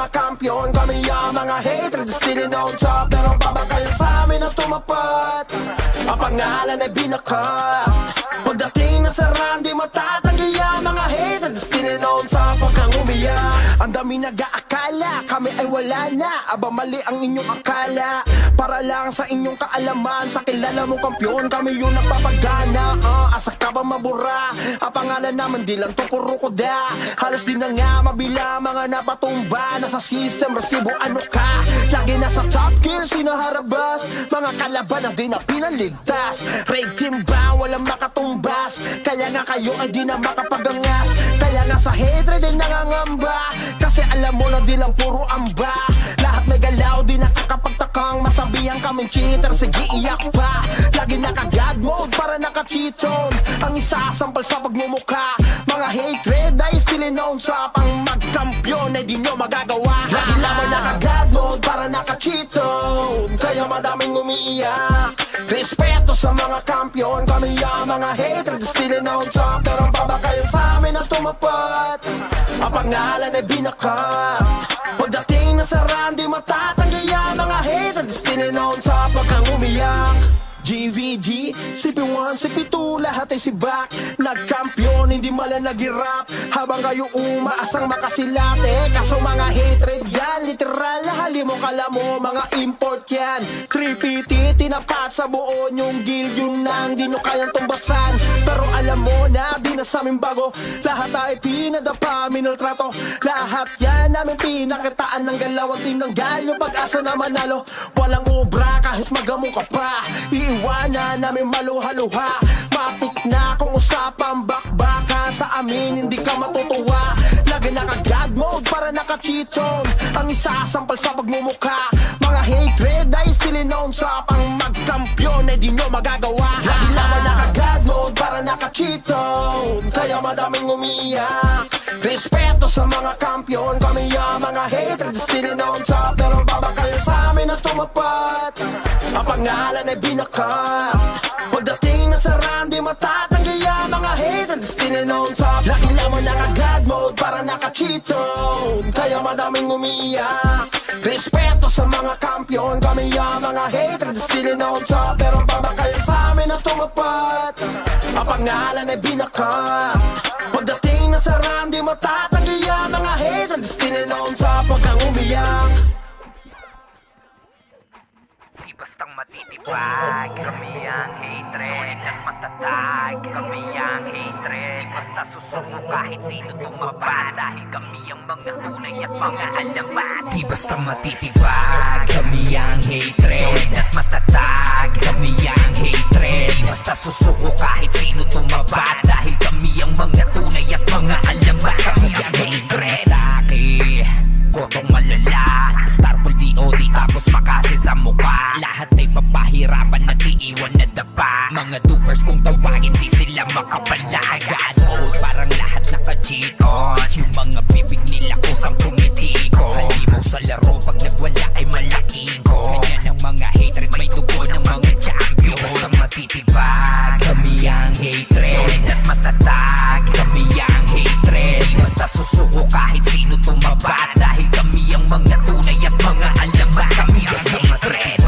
mga kampiyon, kami ang mga hatred, still on top. Pero babakal sa amin na tumapat, ang pangalan ay binakat. Pagdating na sa run, di matatanggi ang mga hatred, still on top. Huwag kang umiyak, ang dami nag-aakala kami ay wala na. Aba mali ang inyong akala, para lang sa inyong kaalaman. Sa kilala mong kampiyon, kami yung nagpapagana. Asa ka ba mabura? Ang pangalan naman di lang to puro kuda. Halos di na nga mabila mga napatumba. Nasa system, resibo ano ka? Lagi nasa top kill, sinaharabas. Mga kalaban na di na pinaligtas. Raid team ba? Walang makatumbas. Kaya nga kayo ay di na makapagangas. Kaya nga sa hatred ay nangangamba. Kasi alam mo na di lang puro amba. Lahat may galaw, di nakakapagtakang masabihan kaming cheater, sige iyak pa. Lagi naka-god mode para naka-cheat zone. Ang isasampal sa pagmumukha. Mga hatred ay still known sa pang magkampiyon ay di nyo magagawa. Lagi lamang naka-god mode para naka-cheat zone. Kaya madaming umiiyak. Respeto sa mga kampiyon, kami ang mga hatred still known sa. Pero babakal sa amin na tumapat, ang pangalan ay binakat. Pagdating na sa run, di matatanggi ang mga hatred still known sa. Huwag kang umiyak. GVG, CP1, CP2, lahat ay sibak. Nagkampiyon, hindi mala nag-rap. Habang kayo umaasang makasilate. Kaso mga hatred yan, literal na halimo kala mo, mga import yan. Creepity, tinapat sa buo yung guild, yun nang di nyo kayang tumbasan. Pero alam mo na, di na sa amin bago. Lahat ay pinadapa, minaltrato. Lahat yan namin pinakitaan ng galawang team ng galyo. Pag-asa na manalo, walang obra kahit magamo ka pa. Iiwanan namin maluha-luha. Matik na kung usapang bakbaka. Sa amin hindi ka matutuwa. Lagi naka-god mode para naka-cheat zone. Ang isasampal sa pagmumukha. Mga hatred ay still known sa pang magkampiyon ay di nyo magagawa. Lagi naman naka-god mode para naka-cheat zone. Kaya madaming umiiyak. Respeto sa mga kampiyon, kami ang mga hatred still known sa. Pero babakal sa amin na tumapat, ang pangalan ay binakat. Pagdating na sa run, di matatanggi ang mga hatred still known sa. Lagi lamang naka-god mode para naka-cheat zone. Kaya madaming umiiyak. Respeto sa mga kampiyon, kami ang mga hatred still known sa. Pero babakal sa amin na tumapat, ang pangalan ay binakat. Pagdating na sa run, di matatanggi ang mga hatred still known sa. Huwag kang umiyak. Di bastang matitibag, kami ang hatred at matatag. Kami ang hatred, di basta susuko kahit sino tumaba. Dahil kami ang mga tunay at mga alamat. Di basta matitibag, kami ang hatred at matatag. Kami ang hatred, di basta susuko kahit sino tumaba. Dahil kami ang mga tunay at mga alamat. Kami ang hatred. Kotong malala, Starpool DOD tapos makasil sa mukha. Lahat ay papahirapan at iiwan na dapa. Mga dupers kung tawagin di sila makapalag. God mode parang lahat naka-cheat on. Yung mga bibig nila kusang tumitiko. Halimaw sa laro pag nagwala ay malaking ko. Ganyan ang mga hatred, may dugo ng mga champion. Basta matitibag, kami ang hatred. Solid at matatag, kami ang hatred. Basta susuko kahit sino tumabat. Dahil kami ang mga tunay at mga alamat. Kami ang hatred,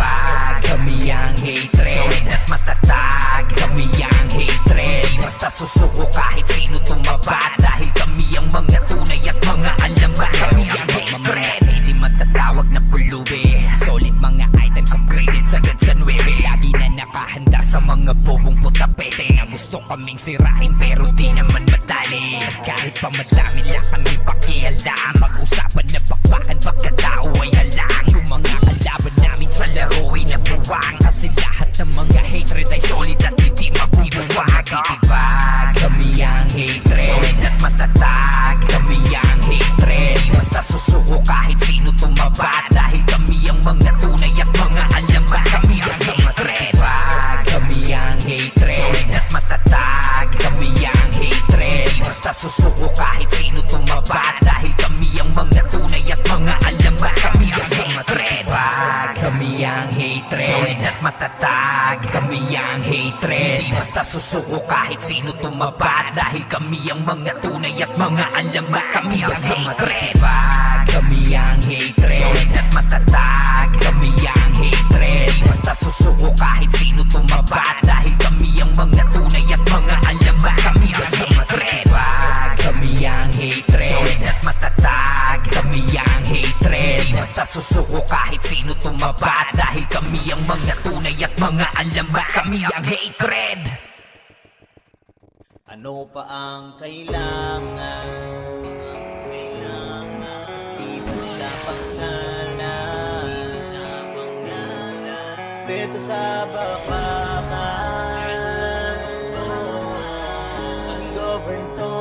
kami ang hatred. Solid at matatag, kami ang hatred. Basta susuko kahit sino tumabat. Dahil kami ang mga tunay at mga alamat. Kami ang hatred. Hindi matatawag na pulubi. Solid mga items upgraded sagad sa 9. Lagi na nakahanda sa mga bobong putapete na gusto kaming sirain pero di naman madali. At kahit pa madami lang kami pakialam. Mag-usapan na bakbakan pagkatao ay halang. Yung mga kalaban namin sa laro ay nabuwang. Kasi lahat ng mga hatred ay solid at hindi mabubuwang. Matitibag, kami ang hatred. Solid at matatag, kami ang hatred. Basta susuko kahit sino tumabat. Dahil kami ang mga tunay at mga alamat. Kami ang hatred, kami ang hatred. Solid at matatag, kami ang hatred. Basta susuko kahit sino tumabat. Dahil kami ang mga tunay at mga alamat. Kami ang hatred, kami ang hatred. Solid at matatag, kami ang hatred. Di basta susuko kahit sino tumabat. Dahil kami ang mga tunay at mga alamat. Kami ang hatred, kami ang hatred. matatag, kami ang hatred. Basta susuko kahit sino tumapat, dahil kami ang mga tunay at mga alamat. Kami ang hatred, kami ang hatred. Solid at matatag, kami ang hatred. Basta susuko kahit sino tumapat, dahil kami ang mga tunay at mga alamat. Kami ang hatred. Ano pa ang kailangan? Iwan sa pangalan, dito sa bakbakan. Ang govern to,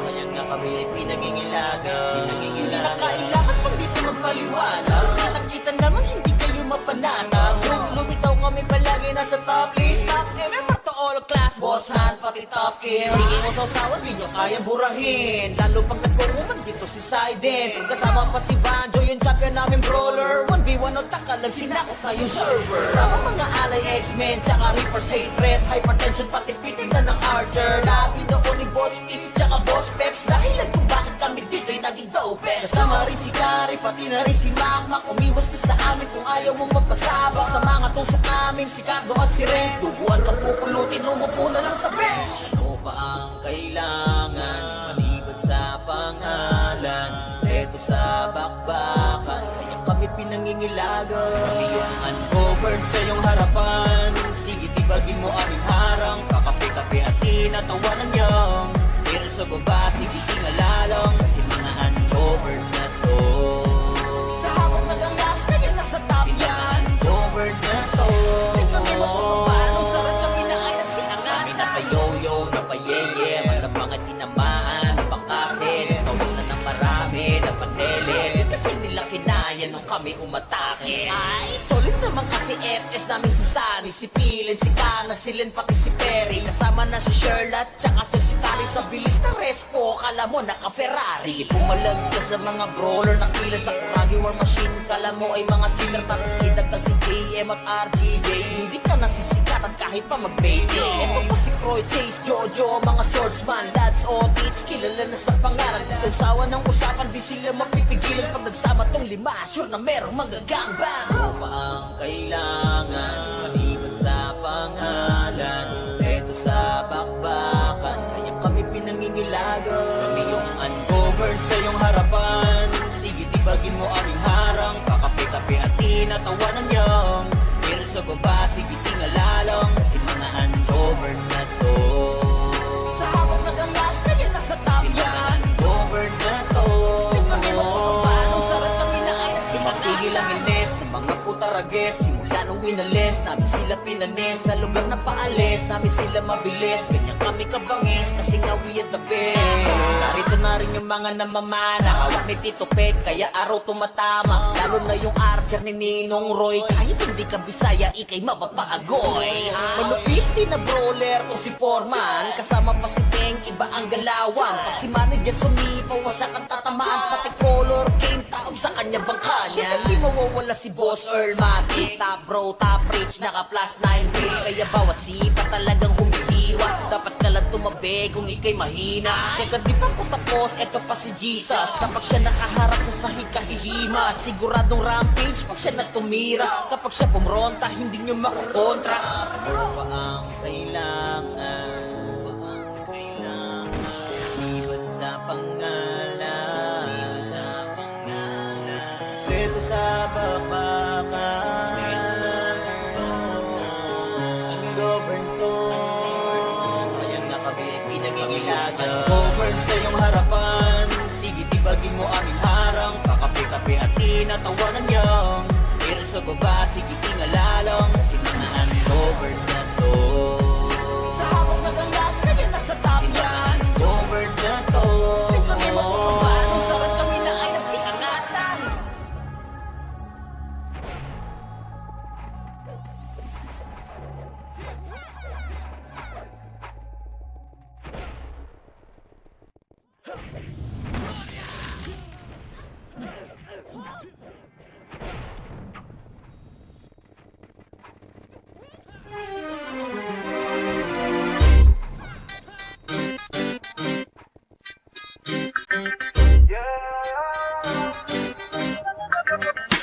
kaya nga kami ay pinangingilagan. Hindi na kailangan pang dito magpaliwanag. Nakita naman hindi kayo mapanatag. Kung lumitaw kami palagi nasa top list. Top remember to all class, boss hand, pati top kill. Hindi mo sausawan, di nyo kayang burahin. Lalo pag nagkuruman dito si Sident. Kasama pa si Banjo, yung champion namin brawler. 1v1 o takalag, sinakot na yung server. Sama mga alay X-Men, tsaka Reaper's hatred. Hypertension, pati pitin na ng Archer. Labi noon ni Boss Pete, tsaka Boss Peps. Dahilan kung bakit kami dito'y naging dopest. Kasama rin si Kari, pati na rin si Makmak. Umiwas ka sa amin kung ayaw mong magpasabak. Sa mga tusok namin, si Cardo at si Renz. Tubuan ka pupulutin, umupo na lang sa bench. Ano pa ang kailangan? Maliban sa pangalan, eto sa bakbakan, kaya kami pinangingilagan. Kami yung ungoverned sa iyong harapan. Sige, tibagin mo aming harang. Kakape-kape at tinatawanan niyang. Pero sa baba, sige, tingalalang. Kasi mga ungoverned na to. Sa habang nagangas, kaya nasa top yan. Ungoverned na to. Di kami magpapapano, sarap kami na ay nagsinangan. Kami napayoyo, napayeye, walang mga tinamaan, napakasin. Nawalan ng marami, napadele. Kasi nila kinaya nung kami umatake. Ay, solid naman kasi FS namin si Sunny, si Pilin, si Kana, si Len, pati si Perry. Kasama na si Sherlock, tsaka si Tari. Sa bilis ng respo, kala mo naka-Ferrari. Sige, pumalag ka sa mga brawler na kila sa Kuragi War Machine. Kala mo ay mga cheater, tapos idagdag si JM at RTJ. Hindi ka nasisikatan kahit pa mag-baby. Ito pa si Croy, Chase, Jojo, mga swordsman, lads, audits, kilala na sa pangalan. Sa usawa ng usapan, di sila mapipigilan. Pag nagsama tong lima, sure na merong magagangbang. Ano pa ang kailangan? Maliban sa pangalan, eto sa bakbakan, kaya kami pinangingilagan. Kami yung ungoverned sa iyong harapan. Sige, tibagin mo aming harang. Kakape-kape at tinatawanan niyang. Pero sa baba, sige, tingalalang. Kasi mga ungoverned na to. Sa habang nagangas, kaya nasa top yan. Ungoverned na to. Di kami magpapapano, sarap kami na ay nagsinangan. Mapigil ang ines sa mga putarages. Simula nung winalis, namin sila pinanes. Sa lugar na paalis, namin sila mabilis. Ganyan kami kabangis, kasi nga we are the best. Narito na rin yung mga namamana, hawak ni Tito Peg, kaya araw tumatama. Lalo na yung Archer ni Ninong Roy. Kahit hindi ka Bisaya, ikay mapapaagoy. Malupit din na brawler to si Foreman. Kasama pa si Teng, iba ang galawan. Pag si manager sumipaw, wasak ang tatamaan. Pati color game, taob sa kanya bangka niya. Hindi mawawala si Boss Earl Matic. Top bro, top rich, naka plus 9 bill. Kaya bawat sipa talagang humihiwa. Dapat ka lang tumabi kung ikay mahina. Kaya di pa ko tapos, eto pa si Jesus. Kapag siya nakaharap sa sahig kahihima, siguradong rampage pag siya nagtumira. Kapag siya pumronta, hindi nyo makukontra. Ano pa ang kailangan? Iwan sa pangalan, dito sa bakbakan. Ang govern to, kaya nga kami ay pinangingilagan. Ungoverned sa iyong harapan. Sige, tibagin mo aming harang. Kakape-kape at tinatawanan niyang. Pero sa baba, sige, tingalalang. Si mga ungoverned na to. Sa habang nagangas, kaya nasa top yan. Ungoverned na to. Di kami magpapapano, sarap kami na ay nagsikangatan.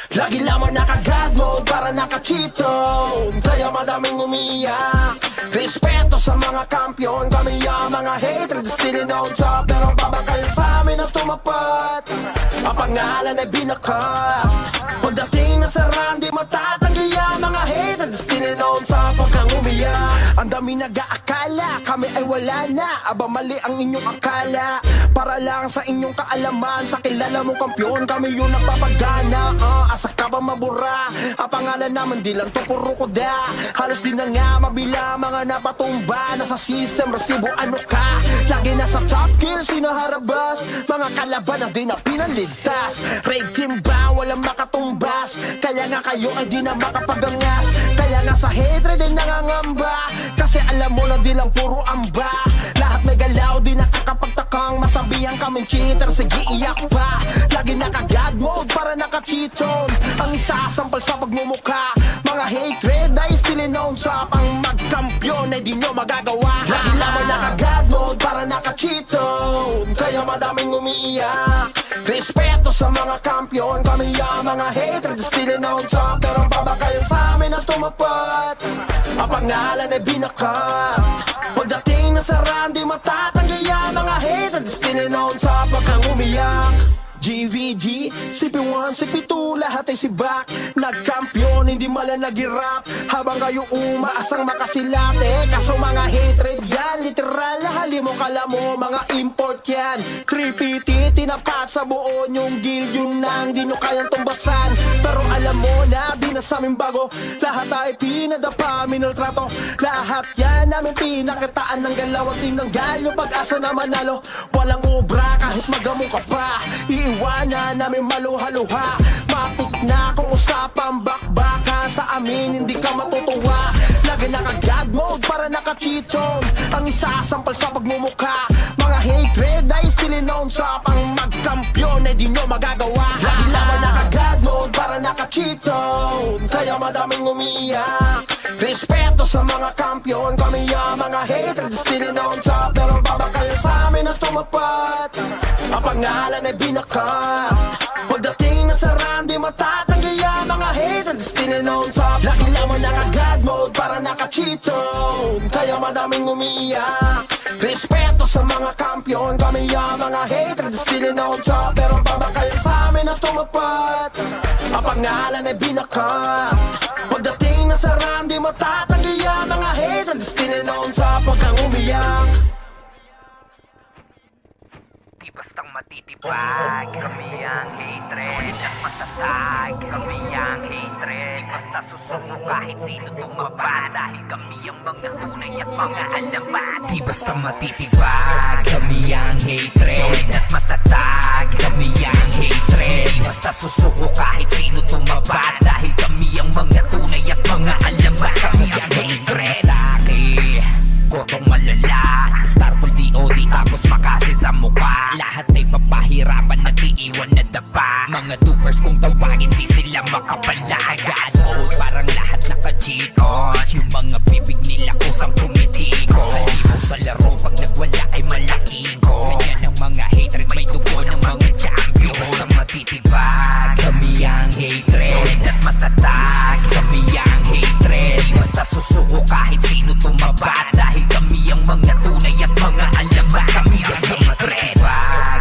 Lagi lamang naka-God mode para naka-cheat zone. Kaya madaming umiiyak. Respeto sa mga kampiyon, kami ang mga hatred still on top. Pero babakal sa amin na tumapat, ang pangalan ay binakat. Pagdating na sa run, di matatanggi ang mga hatred still on top. Pag kang umiyak, ang dami nag-aakala kami ay wala na. Aba mali ang inyong akala. Para lang sa inyong kaalaman, sa kilala mong kampiyon, kami yung nagpapagana. Asa ka ba mabura? Ang pangalan naman di lang to puro kuda. Halos di na nga mabila mga napatumba. Nasa system, resibo ano ka? Lagi nasa top kill, sinaharabas. Mga kalaban na di na pinaligtas. Raid team ba? Walang makatumbas. Kaya nga kayo ay di na makapagangas. Kaya nga sa hatred ay nangangamba. Kasi alam mo na di lang puro amba. Lahat may galaw, di nakakapagtakang masabihan kaming cheater, sige iyak pa. Lagi naka-God mode para naka-cheat zone. Ang isasampal sa pagmumukha. Mga hatred ay still known sa pang magkampiyon ay di nyo magagawa. Lagi lamang naka-God mode para naka-cheat zone. Kaya madaming umiiyak. Respeto sa mga kampiyon, kami ang mga hatred still known sa. Pero babakal sa amin na tumapat, ang pangalan ay binakat. Pagdating na sa run, di matatanggi ang mga hatred still known sa. Pag kang umiyak, GVG, CP1, CP2, lahat ay sibak. Nagkampiyon, hindi malang nag-rap. Habang kayo umaasang makasilate. Kaso mga hatred yan, literal na halimo kala mo, mga import yan. 350, tinapat sa buo yung guild, yun nang di nyo kayang tumbasan. Pero alam mo na, di na sa amin bago. Lahat ay pinadapa, minultrato. Lahat yan namin pinakitaan ng galaw at tinanggal yung pag-asa na manalo. Walang ubra kahit magamong ka pa. Iiwanan namin maluha-luha. Matik na kung usapang bakbaka. Sa amin hindi ka matutuwa. Lagi naka-God mode para naka-cheat zone. Ang isasampal sa pagmumukha. Mga hatred ay still known sa pang magkampiyon ay di nyo magagawa. Lagi lamang naka-God mode para naka-cheat zone. Kaya madaming umiiyak. Respeto sa mga kampiyon, kami ang mga hatred still known sa. Pero babakal sa amin na tumapat, ang pangalan ay binakat. Pagdating na sa run, di matatanggi ang mga hatred still known sa. Lagi lamang naka-God mode para naka-cheat zone. Kaya madaming umiiyak. Respeto sa mga kampiyon, kami ang mga hatred still known sa. Pero babakal sa amin na tumapat, ang pangalan ay binakat. Pagdating na sa run, di matatanggi ang mga hatred still known sa. Pag kang umiyak, Di bastang matitibag, kami ang hatred at matatag. Kami ang hatred, basta susuko kahit sino tumaba. Dahil kami ang mga tunay at mga alamat. Di basta matitibag, kami ang hatred solid at matatag. Kami ang hatred, basta susuko kahit sino tumaba. Dahil kami ang mga tunay at mga alamat. Kami ang hatred. Gotong malala, Starfall DOD tapos makasil sa mukha. Lahat ay papahirapan at iiwan na dapa. Mga dupers kung tawagin di sila makapala. God mode parang lahat naka-cheat on. Yung mga bibig nila kusang tumitiko. Halimaw sa laro pag nagwala ay malaking ko. Ganyan ang mga hatred, may dugo ng mga champion. Basta matitibag, kami ang hatred solid at matatag. Kami ang hatred, basta susuko kahit sino tumabat. Dahil kami ang mga tunay at mga alamat. Kami ang hatred,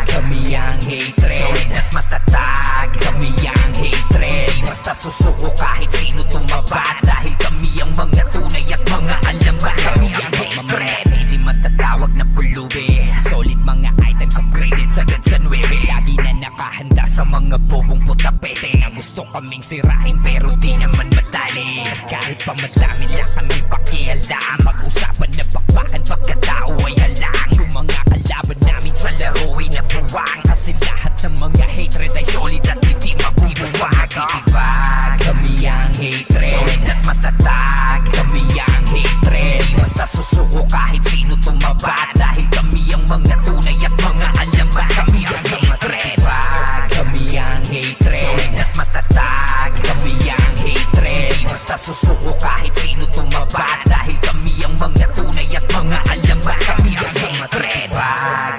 kami ang hatred solid at matatag. Kami ang hatred, basta susuko kahit sino tumabat. Dahil kami ang mga tunay at mga alamat. Kami ang hatred, hindi matatawag na pulubi. Solid mga items upgraded sagad sa 9. Lagi na nakahanda sa mga bobong putapete na gusto kaming sirain pero di naman madali. At kahit pa madami lang kami pakialam, mag-usapan na bakbakan pagkatao ay halang. Yung mga kalaban namin sa laro ay nabuwang. Kasi lahat ng mga hatred ay solid at hindi mabubuwang. Matitibag, kami ang hatred solid at matatag. Kami ang hatred, basta susuko kahit sino tumabat. Dahil kami ang mga tunay at mga alamat. Kami ang hatred, kami ang hatred solid at matatag. Kami ang hatred, basta susuko kahit sino tumabat. Dahil kami ang mga tunay at mga alamat. Kami ang hatred,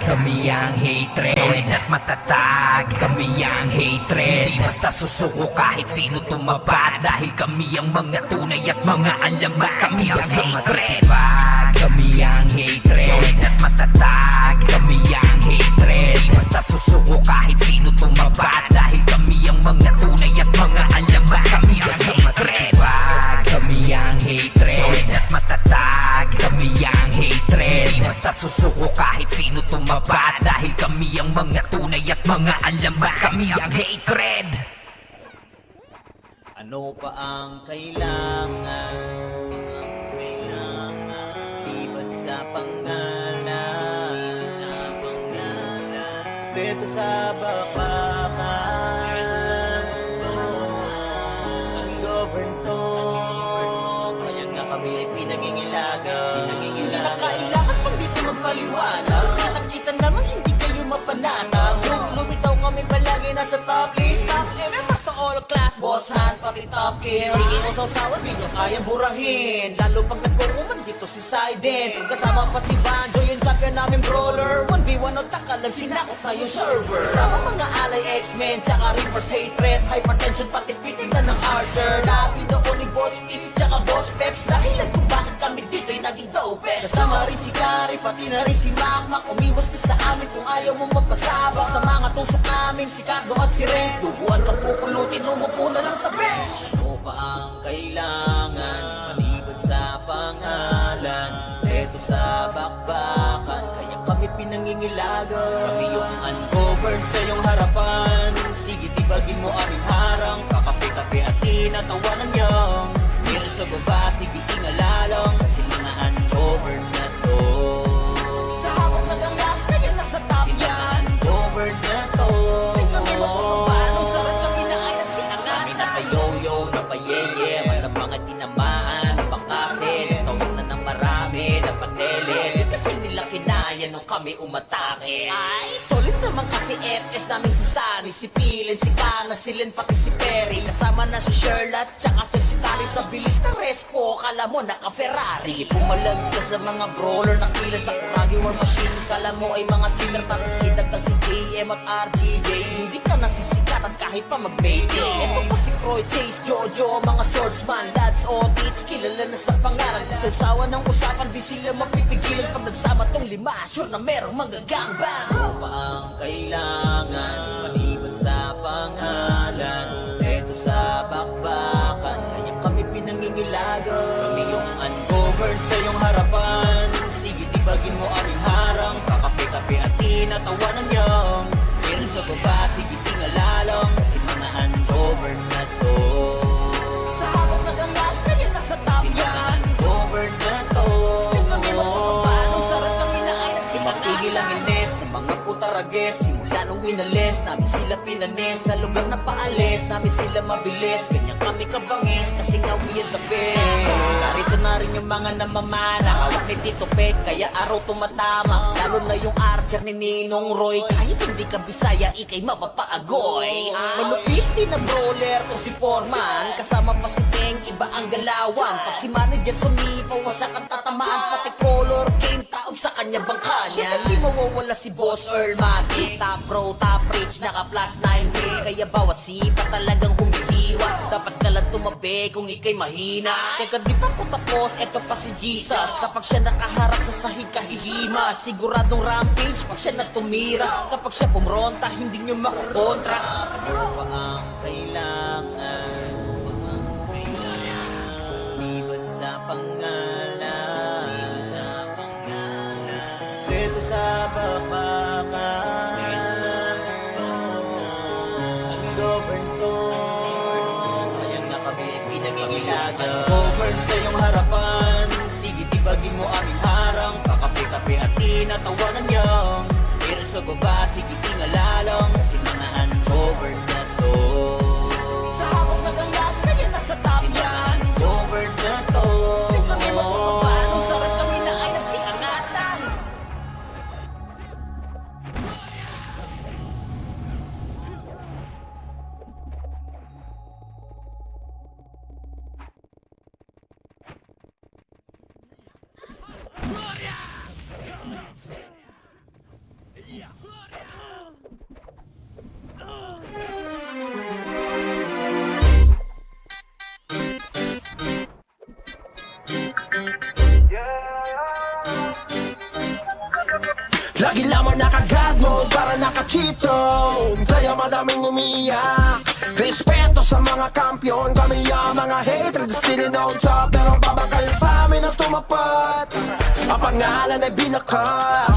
kami ang hatred solid at matatag. Kami ang hatred, hatred. Di basta susuko kahit sino tumabad, dahil kami ang mga tunay at mga alamat. Kami ang hatred, kami ang hatred. Solid at matatag, kami ang hatred. Basta susuko kahit sino tumabad, dahil kami ang mga tunay at mga alamat. Kami ang hatred, kami ang hatred. Solid at matatag, kami ang hatred. Basta susuko kahit sino tumabad, dahil kami ang mga tunay at mga alamat. Kami ang hatred. Ano pa ang kailangan? Liban sa pangalan, dito sa bakbakan, ang govern to. Kaya nga kami ay pinangingilagan. Hindi na kailangan pang dito magpaliwanag. Nakita naman hindi kayo mapanatag. Lumitaw kami palagi nasa top list. Top MM to all class, boss hand pati top kill. Hindi mo sausawan, di nyo kayang burahin. Lalo pag nagkukuman dito si Saiden. Kasama pa si Banjo, yung champion namin brawler. 1v1 o takalag, sinakot na yung server. Kasama mga alay X-Men, tsaka Reaper's hatred. Hypertension pati pitin na ng Archer. Labi noon ni Boss Pete, tsaka Boss Peps. Dahilan kung bakit kami dito'y naging dopest. Kasama rin si Gary, pati na rin si Makmak. Umiwas ka sa amin kung ayaw mo magpasabak. Sa mga tusok namin, si Cardo at si Renz. Duguan ka pupulutin, umupo na lang sa bench. Ano pa ang kailangan? Maliban sa pangalan, eto sa bakbakan, kaya kami pinangingilagan. Kami yung ungoverned sa iyong harapan. Sige, tibagin mo aming harang. Kakape-kape at tinatawanan niyang pero sa baba, sige ingalalang. Kasi mga ungoverned na to. Sa hawak na gangas, kaya nasa top yan. Ungoverned na to. Di kami mapapapano, sarap kami na ay nagsiangan. Kami napayoyo, napayeye, walang mga tinamaan, napakasin. Tawag na ng marami, napatele. Kasi nila kinaya nung kami umatake. Ay, solid naman kasi FS namin si Sunny, si Pilin, si Kana, si Len, pati si Perry. Kasama na si Sherlock, tsaka si Tali. Sa bilis ng respo, kala mo naka-Ferrari. Sige, pumalag ka sa mga brawler na kilas sa Kuragi War Machine. Kala mo ay mga cheater, tapos idagdag si JM at RDJ. Hindi ka nasisikatan kahit pa mag-mayday. Ito pa si Croy, Chase, Jojo, mga swordsman, dads, audits, kilala na sa pangalan. Sa usawa ng usapan, di sila mapipigilan. Pag nagsama tong lima, sure na merong magagangbang. Ano pa ang kailangan? Maliban sa pangalan, eto sa bakbakan, kaya kami pinangingilagan. Kami yung ungoverned sa iyong harapan. Sige, tibagin mo aming harang. Kakape-kape at tinatawanan niyang pero sa baba, sige tingalalang. Kasi mga ungoverned na to. Sa hawak na gangas, kaya nasa top yan. Ungoverned na to. Di kami mapapapano, sarap kami na ay nagsimangan. Matigil ang ines ng mga putarages. Simula nung winalis, namin sila pinanis. Sa lugar na paalis, namin sila mabilis. Ganyan kami kabangis, kasi nga we are the best. Narito na rin yung mga namamana, hawak ni Tito Pet, kaya araw tumatama. Lalo na yung archer ni Ninong Roy. Kahit hindi ka Bisaya, ikay mapapaagoy. Malupit din na brawler to si Foreman. Kasama pa si Teng, iba ang galawan. Pag si manager sumipaw, wasak ang tatamaan. Pati color game, taob sa kanya bangka niya. Di mawawala si Boss Earl Mati. Top pro, top rich, naka plus 9 day. Kaya bawat sipa talagang humihiwa. Dapat ka lang tumabi kung ikay mahina. Teka, di pa ko tapos, eto pa si Jesus. Kapag siya nakaharap sa sahig kahihima, siguradong rampage pag siya na tumira. Kapag siya pumronta, hindi nyo makakontra. Ano pa ang kailangan? Liban sa pangalan, dito sa bakbakan, ang govern to. Kaya nga kami ay pinangingilagan. Govern sa iyong harapan. Sige, tibagin mo aming harang. Kakape-kape at tinatawanan niyang pero sa baba, sige tingalalang. Kasi mga ungoverned na to. Sa hawak na gangas, kaya nasa top yan. Ungoverned na to. Di kami mapapapano, sarap kami na ay nagsiangatan. Lagi lamang naka-God mode para naka-cheat zone. Kaya madaming umiiyak. Respeto sa mga kampiyon, kami ang mga hatred still on top. Pero babakal sa amin na tumapat. Ang pangalan ay binakat.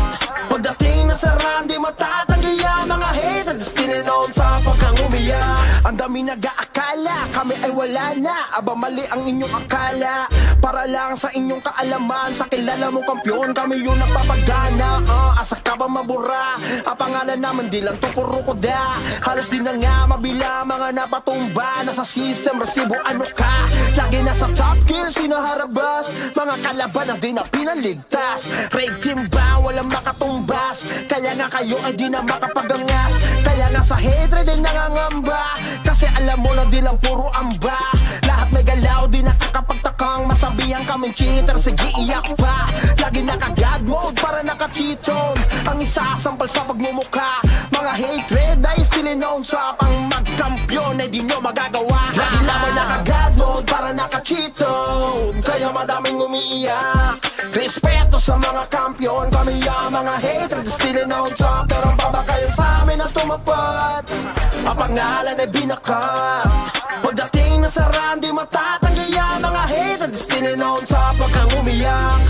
Pagdating na sa run, di matatanggi ang mga hatred still on top. Pag kang umiyak, ang dami nag-aakala kami ay wala na. Aba mali ang inyong akala. Para lang sa inyong kaalaman, sa kilala mong kampyon, kami yung nagpapagana. Asa ka ba mabura? Ang pangalan naman di lang to puro koda. Halos di na nga mabila mga napatumba. Nasa system, resibo ano ka? Lagi nasa top gear, sinaharabas. Mga kalaban na di na pinaligtas. Raid team ba? Walang makatumbas. Kaya nga kayo ay di na makapagangas. Kaya nga sa hatred ay nangangamba. Kasi alam mo na di lang puro amba. Lahat may galaw, di nakakapagtakang masabihan kaming cheater, sige iyak pa. Lagi naka-God mode para naka-cheat zone. Ang isasampal sa pagmumukha. Mga hatred ay still known sa pang magkampiyon ay di nyo magagawa. Lagi lamang naka-God mode para naka-cheat zone. Kaya madaming umiiyak. Respeto sa mga kampiyon, kami ang mga hatred still known sa. Pero babakal sa amin na tumapat. Ang pangalan ay binakat. Pagdating na sa run, di matatanggi ang mga hatred still known sa. Pag kang umiyak,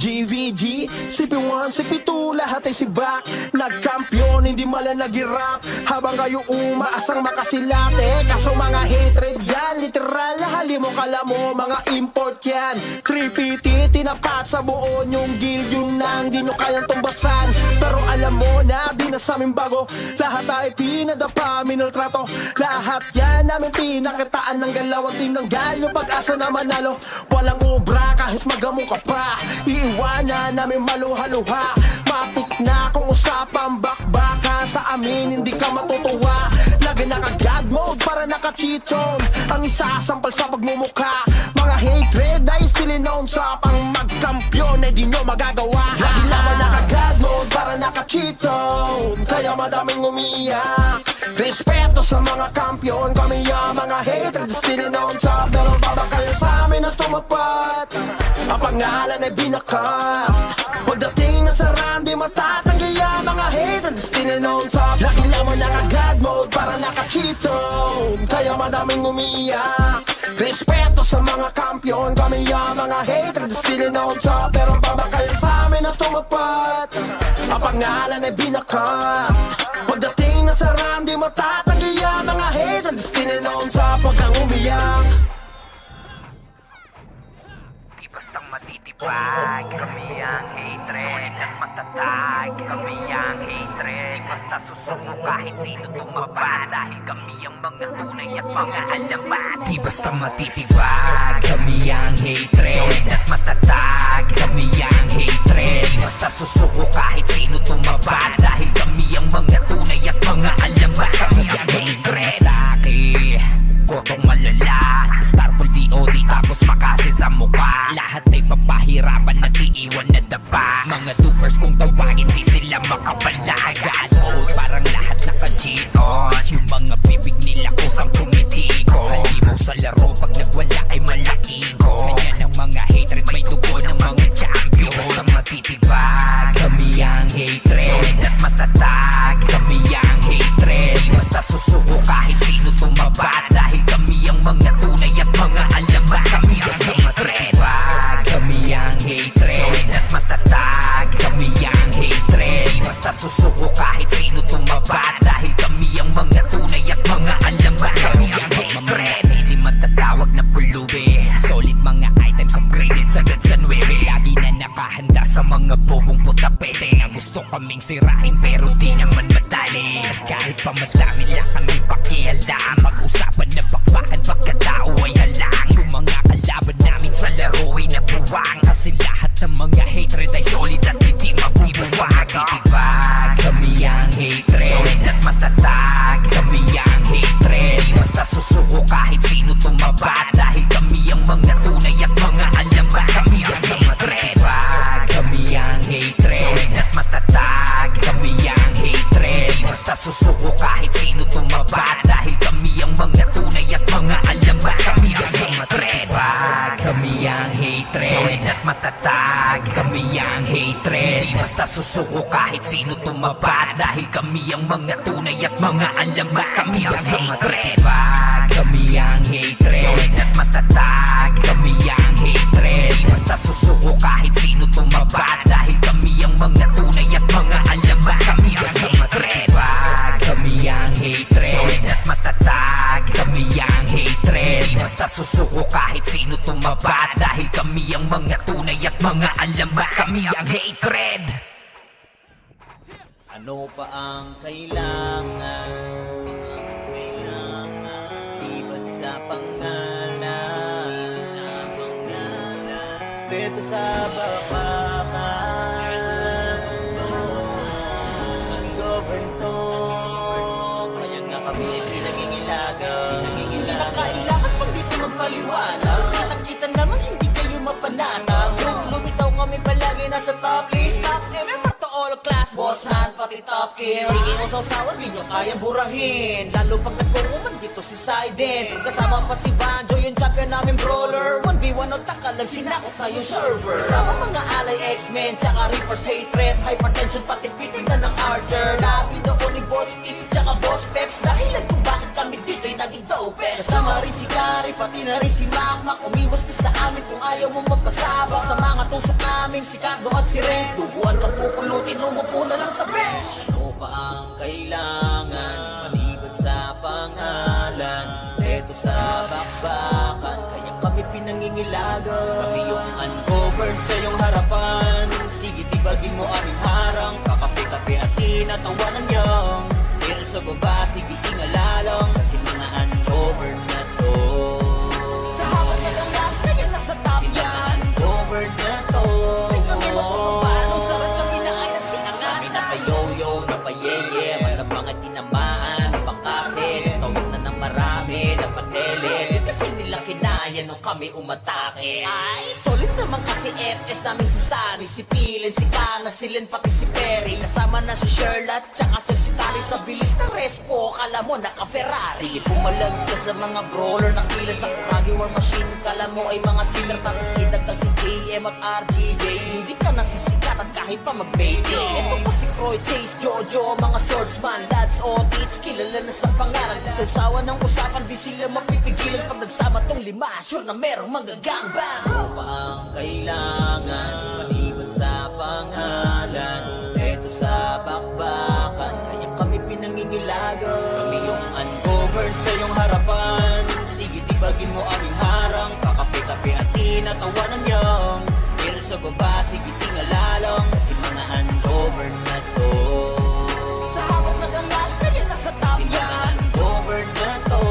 GVG, CP1, CP2, lahat ay sibak. Nagkampiyon, hindi mala nag-irap. Habang kayo umaasang makasilate. Kaso mga hatred yan, literal na halimo kala mo, mga import yan. 3PT, tinapat sa buo yung guild, yun nang di nyo kayang tumbasan. Pero alam mo na, di na sa amin bago. Lahat ay pinadapa, minultrato. Lahat yan namin pinakitaan ng galaw at tinanggal yung pag-asa na manalo. Walang ubra kahit magamo ka pa. Iiwanan namin maluha-luha. Matik na kung usapang bakbaka. Sa amin hindi ka matutuwa. Lagi naka-God mode para naka-cheat zone. Ang isasampal sa pagmumukha. Mga hatred ay still known sa pang magkampiyon ay di nyo magagawa. Lagi lamang naka-God mode para naka-cheat zone. Kaya madaming umiiyak. Respeto sa mga kampiyon, kami ang mga hatred still known sa. Pero babakal sa amin na tumapat. Ang pangalan ay binakat. Pagdating na sa run, di matatanggi ang mga hatred still known sa. Lagi lamang naka-God mode para naka-cheat zone. Kaya madaming umiiyak. Respeto sa mga kampiyon, kami ang mga hatred still known sa. Pero babakal sa amin na tumapat. Ang pangalan ay binakat. Pagdating na sa run, di matatanggi ang mga hatred still known sa. Pag kang umiyak, Bastang matitipag, kami ang hatred at matatag. Kami ang hatred, basta susuko kahit sino tumaba. Dahil kami ang mga tunay at mga alamat. Di basta matitipag, kami ang hatred at matatag. Kami ang hatred, basta susuko kahit sino tumaba. Dahil kami ang mga tunay at mga alamat. Kami ang hatred. Kotong malala, Starfall DOD tapos makasin sa mukha. Lahat ay papahirapan at iiwan na daba. Mga dupers kung tawagin di sila makapalagan. Oh, parang lahat naka-G-on. Yung mga bibig nila kusang tumitiko. Halimaw sa laro pag nagwala ay malaking ko. Kanya ng mga hatred may dugo ng mga champion. Basta matitibag, kami ang hatred at matatag. Kami ang hatred, basta susuko kahit sino tumabat. Dahil kami ang mga tunay at mga alamat. Kami ang hatred, kami ang hatred at matatag. Kami ang hatred, basta susuko kahit sino tumabat. Dahil kami ang mga tunay at mga alamat. Kami ang hatred, hindi matatawag na pulubi. Solid mga items upgraded sagad sa 9. Lagi na nakahanda sa mga bobong putapete na gusto kaming sirain pero di naman madali. At kahit pa madami lang kami pakialam, mag-usapan na bakbakan pagkatao ay halang. Yung mga kalaban namin sa laro ay nabuwang. Kasi lahat ng mga hatred ay solid at hindi mabubuwang. Matitibag, kami ang hatred solid at matatag. Kami ang hatred, basta susuko kahit sino tumabat. Dahil kami ang mga tunay at mga alamat. Kami ang hatred, kami ang hatred solid at matatag. Kami ang hatred, basta susuko kahit sino tumabat. Dahil kami ang mga tunay at mga alamat. Kami ang hatred, kami ang hatred solid at matatag. Kami ang hatred, basta basta susuko kahit sino tumapat. Dahil kami ang mga tunay at mga alamat. Kami ang hatred, kami ang hatred. Solid at matatag, kami ang hatred. Basta susuko kahit sino tumapat. Dahil kami ang mga tunay at mga alamat. Kami ang hatred, kami ang hatred. Solid at matatag, kami ang hatred. Basta susuko kahit sino tumapat. Dahil kami ang mga tunay at mga alamat. Kami ang hatred. Ano pa ang kailangan? Liban sa pangalan, dito sa bakbakan, ungoverned talk. Kaya nga kami ay pinangingilagan. Hindi na kailangan pang dito magpaliwanag. Nakita naman hindi kayo mapanatag. Lumitaw kami palagi nasa top list. Top MMR to all class, boss man pati top kill. Hindi mo sausawan, di nyo kayang burahin. Lalo pag nagkukuman dito si Sidon. Kasama pa si Banjo, yung champion namin brawler. 1v1 o takalan, sinakot na yung server. Kasama mga alay X-Men, tsaka Reaper's hatred. Hypertension pati pitin na ng Archer. Labi noon ni Boss Pete, tsaka Boss Peps. Dahilan kung bakit kami dito'y naging dopest. Kasama rin si Gary, pati na rin si Makmak. Umiwas ka sa amin kung ayaw mo magpasaba. Sa mga tusok namin, si Cardo at si Renz. Duguan ka pupulutin, umupo na lang sa bench. Ano pa ang kailangan? Maliban sa pangalan, eto sa bakbakan. Kaya kami pinangingilagan. Kami yung ungoverned sa iyong harapan. Sige, tibagin mo aming harang. Kakape-kape at tinatawanan niyang. Pero sa baba, sige, ingalalang. Kasi mga ungoverned na to. Sa hawak na ng gas, kaya nasa top yan. Ungoverned na to. Ay kami magpapapano, sarap kami na ay nagsinangan. Kami napayoyo, napayeye, malapang at tinamaan. Napakasin, tawag na ng marami, napatele. Kasi nila kinaya nung kami umatake. Ay, solid naman kasi FS namin si Sunny, si Pilin, si Kana, si Len, pati si Perry. Kasama na si Sherlock, tsaka si Tari. Sa bilis ng respo, kala mo naka-Ferrari. Sige, pumalag ka sa mga brawler na kilas sa Kragi War Machine. Kala mo ay mga cheater, tapos idagdag si JM at RGJ. Hindi ka nasisikatan kahit pa mag-baby. Ito pa si Croy, Chase, Jojo, mga swordsman, lads, audits, kilala na sa pangalan. Sa usawa ng usapan, di sila mapipigilan. Pag nagsama tong lima, sure na merong magagangbang. Ano pa ang kailangan? Maliban sa pangalan, eto sa bakbakan. Kaya kami pinangingilagan. Kami yung ungoverned sa iyong harapan. Sige, tibagin mo aming harang. Kakape-kape at tinatawanan niyang. Pero sa baba, sige, tingalalang. Kasi mga ungoverned na to. Sa hawak na ng gas, kaya nasa top yan. Ungoverned na to.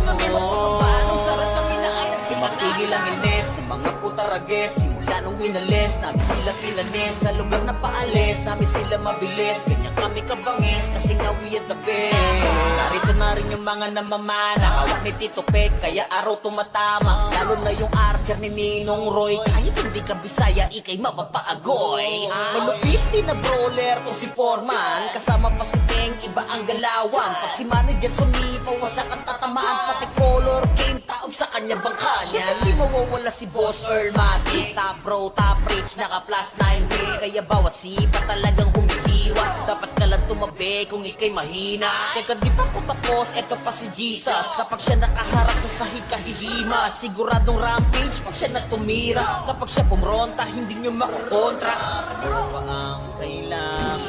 Kami magpapapano, sarap kami na ay nagsinangan. Matigil ang ines ng mga putarages. Simula nung winalis, namin sila pinanis. Sa lugar na paalis, namin sila mabilis. Ganyan kami kabangis, kasi nga we are the best. Narito na rin yung mga namamana. Hawak ni Tito Peg, kaya araw tumatama. Lalo na yung Archer ni Ninong Roy. Kahit hindi ka Bisaya, ikay mapapaagoy. Malupit din na brawler to si Foreman. Kasama pa si Teng, iba ang galawan. Pag si manager sumipaw, wasak ang tatamaan. Pati color game, taob sa kanya bangka niya. Di mawawala si Boss Earl Mati. Top bro, top rich, naka plus 9 day. Kaya bawat sipa talagang humihiwa. Dapat ka lang tumabi kung ikay mahina. Teka, di pa ko tapos, eto pa si Jesus. Kapag siya nakaharap sa sahig kahihima. Siguradong rampage pag siya natumira. Kapag siya pumronta, hindi nyo makukontra. Ano pa ang kailangan?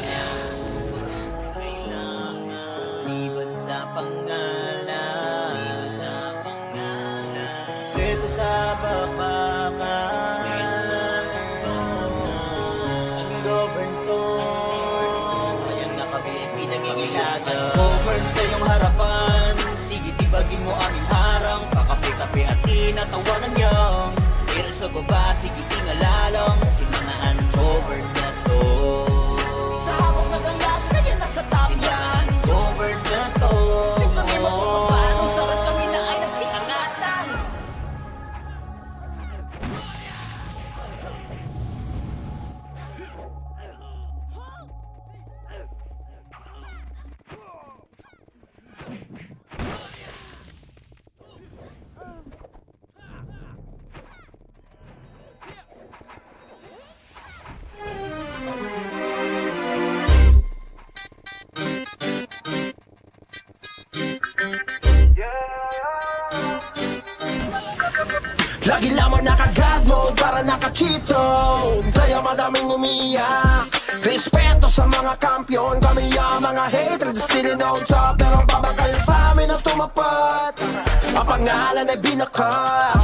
Liban sa pangalan, dito sa bakbakan. Ungoverned talk. Kaya nga kami ay pinangingilagan. Ungoverned sa iyong harapan. Sige, tibagin mo aming harang. Kakape-kape at tinatawanan niyang. Pero sa baba, sige, tingalalang. Kasi mga ungoverned na to. Sa Lagi lamang naka-God mode para naka-cheat zone. Kaya madaming umiiyak. Respeto sa mga kampiyon, kami ang mga hatred still on top. Pero babagay sa amin na tumapat. Ang pangalan ay binakat.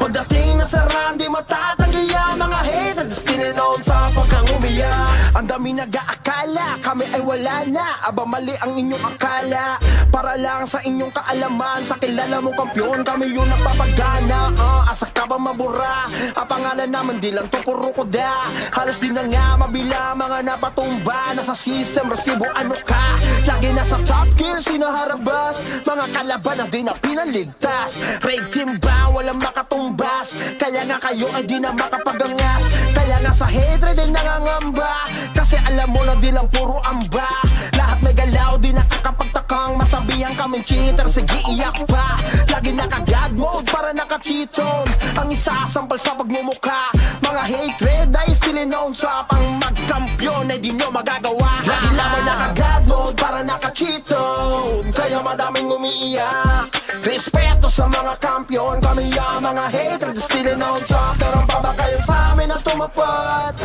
Pagdating na sa run, di matatanggi ang mga hatred still on top. Pag kang umiyak, ang dami nag-aakala kami ay wala na. Aba mali ang inyong akala. Para lang sa inyong kaalaman, sa kilala mong kampiyon, kami yung nagpapagana. Asa ka ba mabura? Ang pangalan naman di lang to puro kuda. Halos di na nga mabila mga napatumba. Nasa system, resibo ano ka? Lagi nasa top gear, sinaharabas. Mga kalaban na di na pinaligtas. Raid team ba? Walang makatumbas. Kaya nga kayo ay di na makapagangas. Kaya nga sa hatred ay nangangamba. Kasi alam mo na di lang puro amba. Lahat may galaw, di nakakapagtakang masabihan kaming cheater. Sige iyak pa. Lagi naka-God mode para naka-cheat zone. Ang isasampal sa pagmumukha. Mga hatred ay still known sa pang magkampiyon ay di nyo magagawa. Lagi lamang naka-God mode para naka-cheat zone. Kaya madaming umiiyak. Respeto sa mga kampiyon, kami ang mga hatred still known sa. Pero babagay sa amin na tumapat.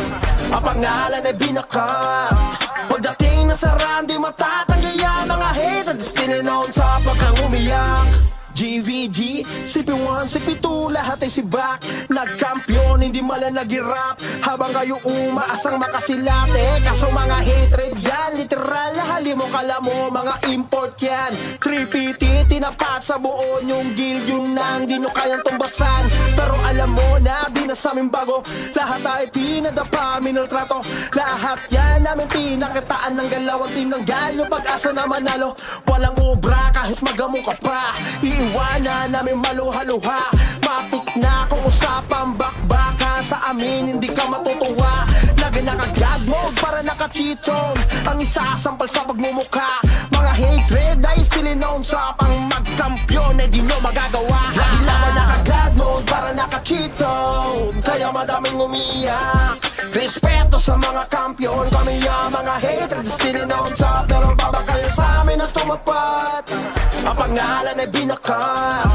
Ang pangalan ay binakat. Pagdating na sa run, di matatanggi ang mga hatred still known sa. Pag kang umiyak, GVG, CP1, CP2, lahat ay sibak. Nagkampiyon, hindi mala nag-rap. Habang kayo umaasang makasilate. Kaso mga hatred yan, literal na hali mo kala mo, mga import yan. 350, tinapat sa buo yung guild, yung nang di nyo kayang tumbasan. Pero alam mo na, di na sa amin bago. Lahat ay pinadapa, minultrato. Lahat yan namin pinakitaan ng galaw. Ang tinanggal yung pag-asa na manalo. Walang ubra kahit magamo ka pa. Iiwanan namin maluha-luha. Matik na kung usapang bakbaka. Sa amin hindi ka matutuwa. Lagi naka-God mode para naka-cheat zone. Ang isasampal sa pagmumukha. Mga hatred ay still known sa pang magkampiyon ay di nyo magagawa. Lagi lamang naka-God mode para naka-cheat zone. Kaya madaming umiiyak. Respeto sa mga kampiyon, kami ang mga hatred still known sa. Pero babagay sa amin na tumapat. Ang pangalan ay binakat.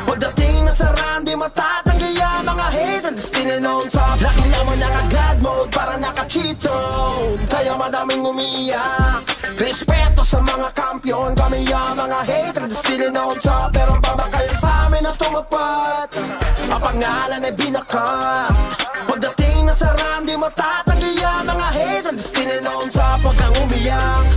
Pagdating na sa run, di matatanggi ang mga hatred still known sa. Lagi lamang naka-God mode para naka-cheat zone. Kaya madaming umiiyak. Respeto sa mga kampiyon, kami ang mga hatred still known sa. Pero babagay sa amin na tumapat. Ang pangalan ay binakat. Pagdating na sa run, di matatanggi ang mga hatred still known sa. Pag kang umiyak,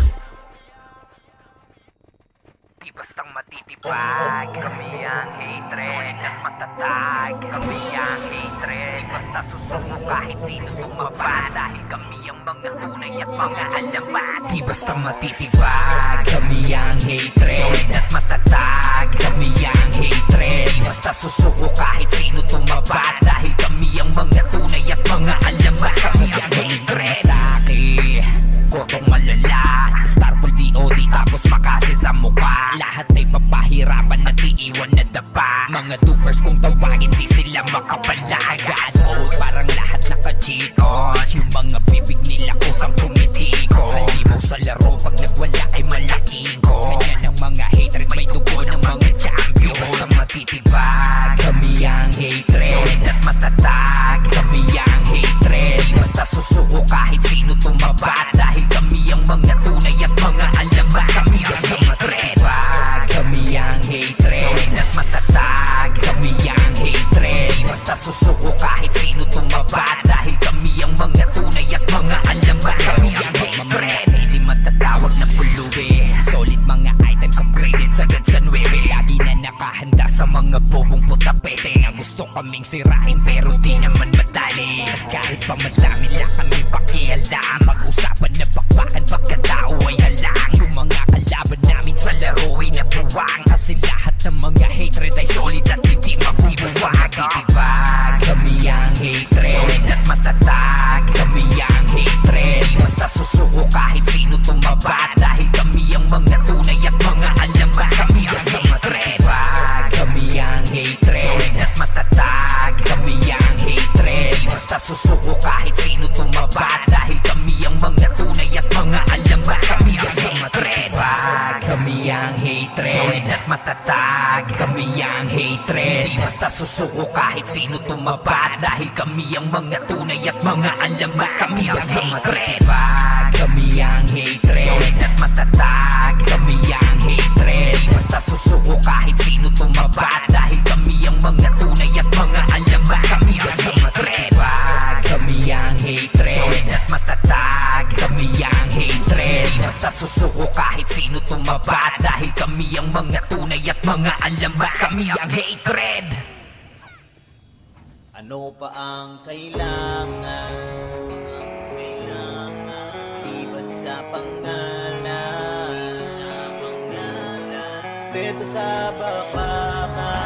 Di bastang matitibag, kami ang hatred at matatag. Kami ang hatred, basta susuko kahit sino tumaba. Dahil kami ang mga tunay at mga alamat. Di bastang matitibag, kami ang hatred at matatag. Kami ang hatred, basta susuko kahit sino tumaba. Dahil kami ang mga tunay at mga alamat. Kami ang hatred. Kotong malala, Starpool DOD tapos makasil sa mukha. Lahat ay papahirapan at iiwan na dapa. Mga dupers kung tawagin di sila makapalagan. Oh, parang lahat naka-cheat on. Yung mga bibig nila kusang tumitiko. Halimaw sa laro pag nagwala ay malaking ko. Ganyan ang mga hatred, may dugo ng mga champion. Basta matitibag, kami ang hatred. Solid at matatag, kami ang hatred. Basta susuko kahit sino tumabat. Dahil kami ang mga tunay at mga alamat. Kami ang hatred. Kami ang hatred. Solid at matatag. Kami ang hatred. Basta susuko kahit sino tumabat. Dahil kami ang mga tunay at mga alamat. Kami ang hatred. Hindi matatawag na pulubi. Solid mga items upgraded sagad sa 9. Lagi na nakahanda sa mga bobong putapete na gusto kaming sirain pero di naman madali. At kahit pa madami lang kami pakialam. Mag-usapan na bakbakan pagkatao ay halang. Yung mga kalaban namin sa laro ay nabuwang. Kasi lahat ng mga hatred ay solid at hindi magbibuwang. Matitibag, kami ang hatred. Solid at matatag, kami ang hatred. Basta susuko kahit sino tumabat. Dahil kami ang mga tunay at mga alamat. Kami ang hatred. Kami ang hatred. Solid at matatag, kami ang hatred. Basta susuko kahit sino tumabat. Dahil kami ang mga tunay at mga alamat. Kami ang hatred. Kami ang hatred. Solid at matatag, kami ang hatred. Di basta susuko kahit sino tumapat, dahil kami ang mga tunay at mga alamat. Kami ang hatred. Kami ang hatred. Solid at matatag. Kami ang hatred. Basta susuko kahit sino tumapat, dahil kami ang mga tunay at mga alamat. Kami ang hatred. Kami ang hatred. Solid at matatag. Kami ang hatred. Basta susuko kahit sino tumapat, dahil kami ang mga tunay at mga alamat. Kami ang hatred. Ano pa ang kailangan? Liban sa pangalan, beto sa bakbakan,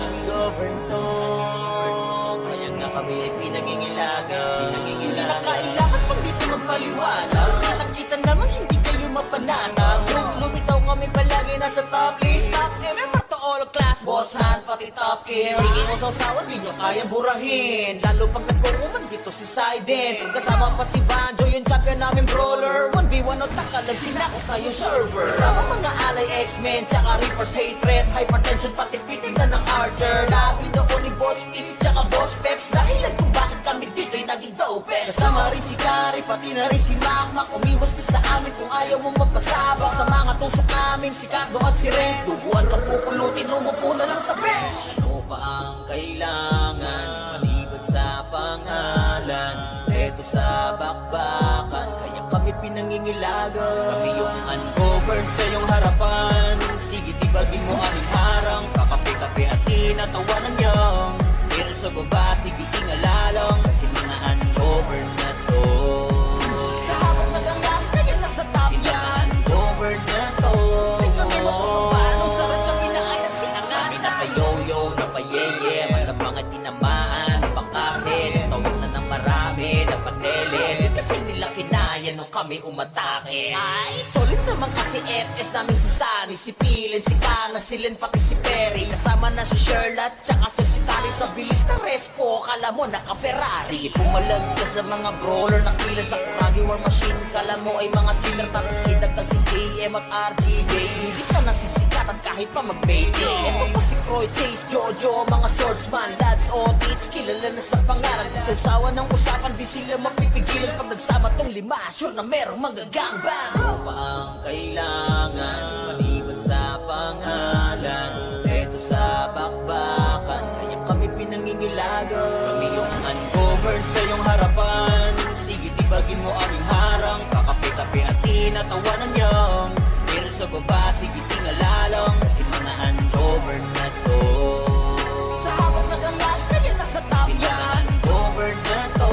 ang govern talk. Kaya nga kami ay pinangingilagan. Hindi na kailangan pang dito magpaliwanag. Nakita naman hindi kayo mapanatag. Lumitaw kami palagi nasa top list. Top MMR to all class, boss hand pati top kill. Hindi mo sausawan, di nyo kayang burahin. Lalo pag nagkuruman dito si Sidon. Kasama pa si Banjo, yung champion namin brawler. 1v1 o takalag, sinako tayo server. Kasama mga alay X-Men, tsaka Reaper's hatred. Hypertension pati pitig na ng Archer. Labi noon ni Boss P, tsaka Boss Peps. Dahilan kung bakit kami dito'y naging dopest. Kasama rin si Kari, pati na rin si Makmak. Umiwas ka sa amin kung ayaw mong magpasaba. Sa mga tusok namin, si Cardo at si Renz. Duguan ka pupulutin, umupo na lang sa bench. Ano pa ang kailangan? Maliban sa pangalan, eto sa bakbakan. Kaya kami pinangingilagan. Kami yung ungoverned sa iyong harapan. Sige, tibagin mo aming harang. Kakape-kape at tinatawanan niyang. Pero sa baba, sige, ingalalang. Kasi mga ungoverned na to. Sa habang nagangas, kaya nasa top yan. Ungoverned na to. Kami paano sarap kami na ay nagsinangan. Kami napayoyo, napayeye. Malapang at tinamaan, napakasin. Tawag na ng marami, napatele. Kasi nila kinaya nung kami umatake. Ay, solid naman kasi FS namin si Sunny, si Pilin, si Kana, si Len, pati si Perry. Kasama na si Sherlock, tsaka si Tari. Sa bilis na respo, kala mo naka-Ferrari. Sige, pumalag ka sa mga brawler na killer sa Kuragi War Machine. Kala mo ay mga chiller, tapos idagdag si JM at RTJ. Hindi ka nasisikatan kahit pa mag-baby. Eto pa si Croy, Chase, Jojo, mga swordsman, lads, audits, kilala na sa pangalan. Sa usawa ng usapan, di sila mapipigilan. Pag nagsama tong lima, sure na merong magagangbang. Ano pa ang kailangan? Maliban sa pangalan, eto sa bakbakan. Kaya kami pinangingilagan. Kami yung ungoverned sa iyong harapan. Sige, tibagin mo aming harang. Kakape-kape at tinatawanan niyang. Pero sa baba, sige, tingalalang. Kasi mga ungoverned na to. Sa habang nagangas, kaya nasa top yan. Ungoverned na to.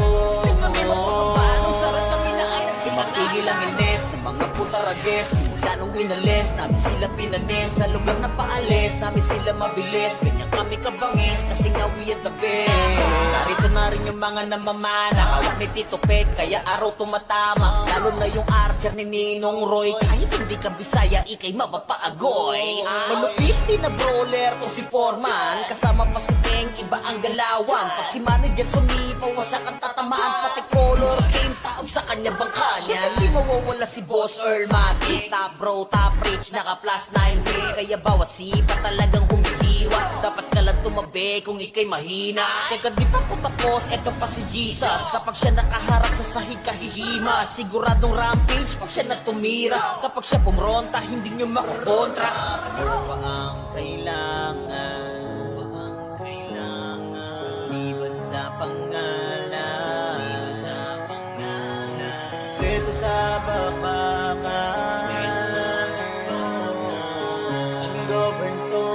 Kami paano sarap kami na ay nagsimapigil ang ines sa mga putarages. Simula nung winalis, namin sila pinanis. Sa lugar na paalis, namin sila mabilis. Ganyan kami kabangis, kasi nga we are the best. Narito na rin yung mga namamana, hawak ni Tito Peg, kaya araw tumatama. Lalo na yung Archer ni Ninong Roy. Kahit hindi ka Bisaya, ikay mapapaagoy. Malupit din na brawler to si Foreman. Kasama pa si Teng, iba ang galawan. Pag si manager sumipaw, wasak ang tatamaan. Pati color game, taob sa kanya bangka niya. Di mawawala si Boss Earl Matic. Top bro, top rich, naka plus 9 day. Kaya bawat sipa talagang humihiwa. Dapat ka lang tumabi kung ikay mahina. Teka, di pa ko tapos, eto pa si Jesus. Kapag siya nakaharap sa sahig kahihima. Siguradong rampage pag siya natumira. Kapag siya pumronta, hindi nyo makukontra. Ano pa ang kailangan? Liban sa pangalan, dito sa bakbakan, ang govern to.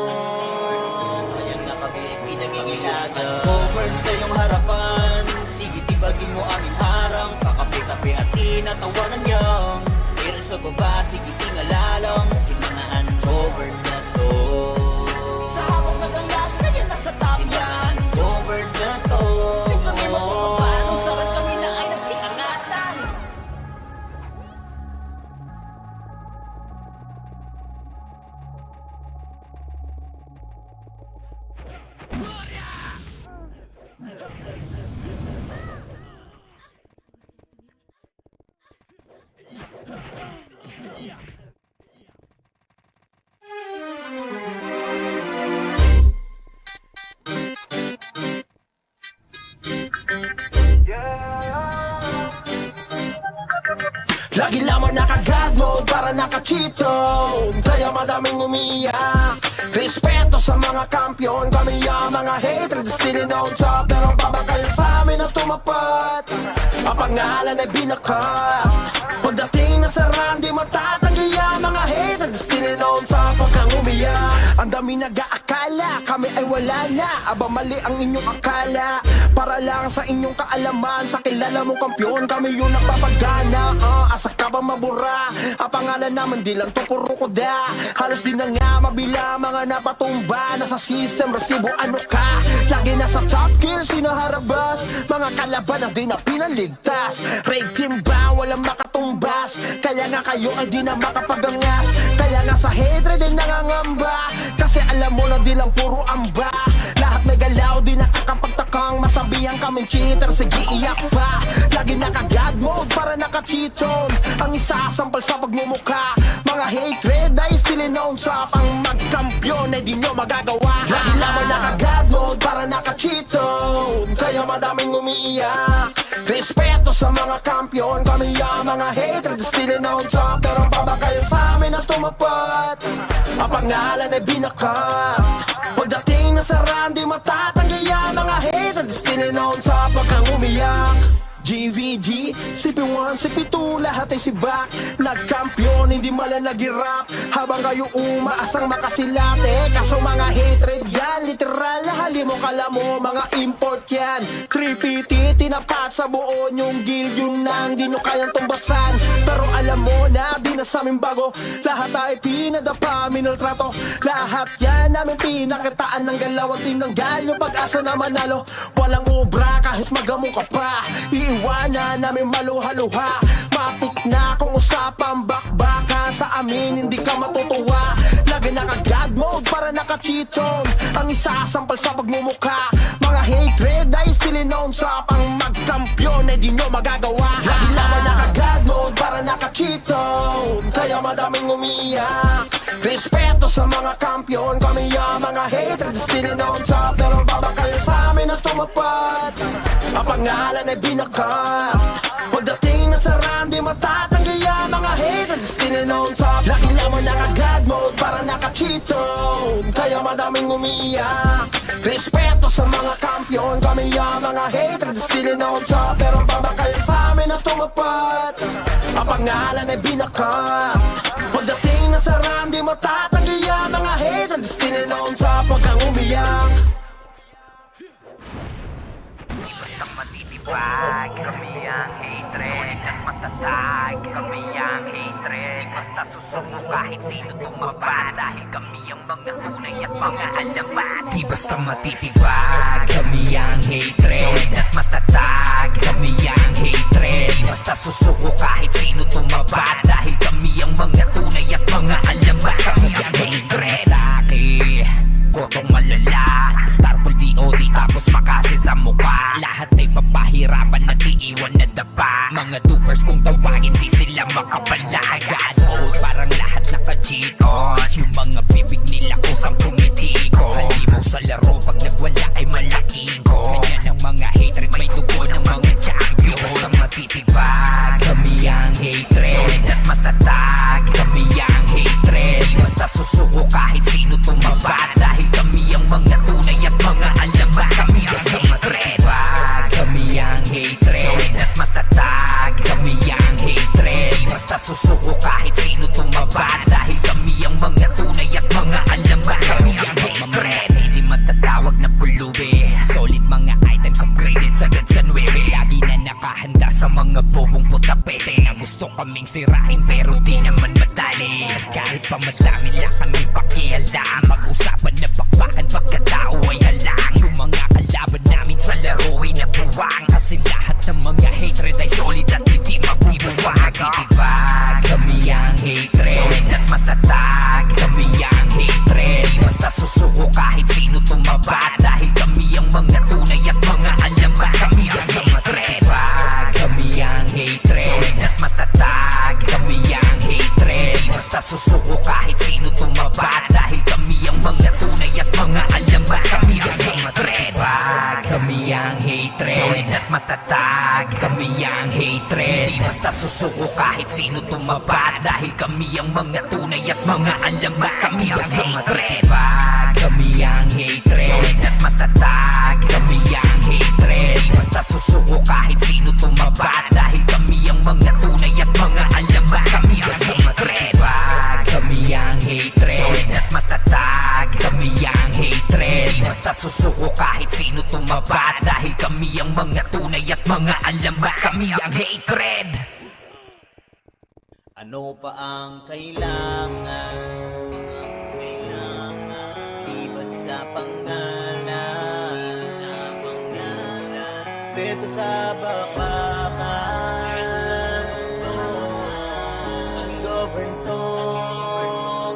Kaya nga kami ay pinangingilagan. Govern sa iyong harapan. Sige, tibagin mo aming harang. Kakape-kape at tinatawanan niyang. Pero sa baba, sige, tingalalang. Kasi mga ungoverned na to. Sa habang nagangas, kaya nasa top yan. Ungoverned na to. Kami paano sarap kami na ay nagsikangatan. Lagi lamang naka-God mode para naka-cheat zone. Kaya madaming umiiyak. Respeto sa mga kampiyon, kami ang mga hatred still on top. Pero babakal sa amin na tumapat. Ang pangalan ay binakat. Pagdating na sa run, di matatanggi ang mga hatred still on top. Pag kang umiyak, ang dami nag-aakala kami ay wala na. Aba mali ang inyong akala. Para lang sa inyong kaalaman, sa kilala mong kampiyon, kami yung nagpapagana. Asa ka ba mabura? Ang pangalan naman di lang to puro kuda. Halos di na nga mabila mga napatumba. Nasa system, resibo ano ka? Lagi nasa top kill, sinaharabas. Mga kalaban na di na pinaligtas. Raid team ba? Walang makatumbas. Kaya nga kayo ay di na makapagangas. Kaya nga sa hatred ay nangangamba. Kasi alam mo na di lang puro amba. Lahat may galaw, di nakakapagtakang masabihan kaming cheater, sige iyak pa. Lagi naka-God mode para naka-cheat zone. Ang isasampal sa pagmumukha. Mga hatred ay still known sa pang magkampiyon ay di nyo magagawa. Lagi lamang naka-God mode para naka-cheat zone. Kaya madaming umiiyak. Respeto sa mga kampiyon, kami ang mga hatred still known sa. Pero babakal sa amin na tumapat. Ang pangalan ay binakat. Pagdating na sa run, di matatanggi ang mga hatred still known sa. Pag kang umiyak, GVG, CP1, CP2, lahat ay sibak. Nagkampiyon, hindi malang nag-rap. Habang kayo umaasang makasilate. Kaso mga hatred yan, literal na halimo kala mo. Mga import yan, creepy tinapat sa buo yung guild. Yun nang di nyo kayang tumbasan. Pero alam mo na, di na sa amin bago. Lahat ay pinadapa, minultrato. Lahat yan namin pinakitaan ng galaw at tinanggal yung pag-asa na manalo. Walang ubra kahit magamo ka pa. Iiwanan namin maluha-luha. Matik na kung usapang bakbaka. Sa amin hindi ka matutuwa. Lagi naka-God mode para naka-cheat zone. Ang isasampal sa pagmumukha. Mga hatred ay still known sa pang magkampiyon ay di nyo magagawa. Lagi lamang naka-God mode para naka-cheat zone. Kaya madaming umiiyak. Respeto sa mga kampiyon, kami ang mga hatred still known sa. Pero babakal sa amin na tumapat. Ang pangalan ay binakat. Pagdating na sa run, di matatanggi ang mga hatred still known sa. Lagi lamang naka-God mode para naka-cheat zone. Kaya madaming umiiyak. Respeto sa mga kampiyon, kami ang mga hatred still known sa. Pero babakal sa amin na tumapat. Ang pangalan ay binakat. Pagdating na sa run, di matatanggi ang mga hatred still known sa. Pag kang umiyak, Bastang matitibag, kami ang hatred at matatag. Kami ang hatred, basta susuko kahit sino tumaba. Dahil kami ang mga tunay at mga alamat. Di basta matitibag, kami ang hatred solid at matatag. Kami ang hatred, basta susuko kahit sino tumaba. Dahil kami ang mga tunay at mga alamat. Kami ang hatred. Laki, gotong malala, Starfall DOD tapos makasin sa mukha. Lahat ay papahirapan at iiwan na dapa. Mga dupers kung tawagin di sila makapala. God mode parang lahat naka-cheat on. Yung mga bibig nila kusang tumitiko. Halimaw sa laro pag nagwala ay malaking ko. Ganyan ang mga hatred, may dugo ng mga champion. Basta matitibag, kami ang hatred solid at matatag. Kami ang hatred, basta susuko kahit sino tumaba. Dahil kami ang mga tunay at mga alamat. Kami ang hatred, kami ang hatred solid at matatag. Kami ang hatred, basta susuko kahit sino tumaba. Dahil kami ang mga tunay at mga alamat. Kami ang hatred, hindi matatawag na pulubi. Solid mga items upgraded sagad sa 9. Lagi na nakahanda sa mga bobong putapete na gusto kaming sirain pero di naman madali. At kahit pa madami lang kami pakialam. Mag-usapan na bakbakan pagkatao ay halang. Yung mga kalaban namin sa laro ay nabuwang. Kasi lahat ng mga hatred ay solid at hindi magbubuwang. Matitibag, kami ang hatred solid at matatag. Kami ang hatred, basta susuko kahit sino tumaba. Dahil kami ang mga tunay at mga alamat. Kami ang hatred, kami ang hatred solid at matatag. Kami ang hatred, basta susuko kahit sino tumaba. Dahil kami ang mga tunay at mga alamat. basta susuko kahit sino tumaba. Dahil kami ang mga tunay at mga alamat. Kami ang hatred, kami ang hatred. Solid at matatag, kami ang hatred. Basta susuko kahit sino tumaba. Dahil kami ang mga tunay at mga alamat. Kami ang hatred, kami ang hatred. Solid at matatag, kami ang hatred. Basta susuko kahit sino tumaba. Dahil kami ang mga tunay at mga alamat. Kami ang hatred. Ano pa ang kailangan? Liban sa pangalan, dito sa bakbakan, ang govern to.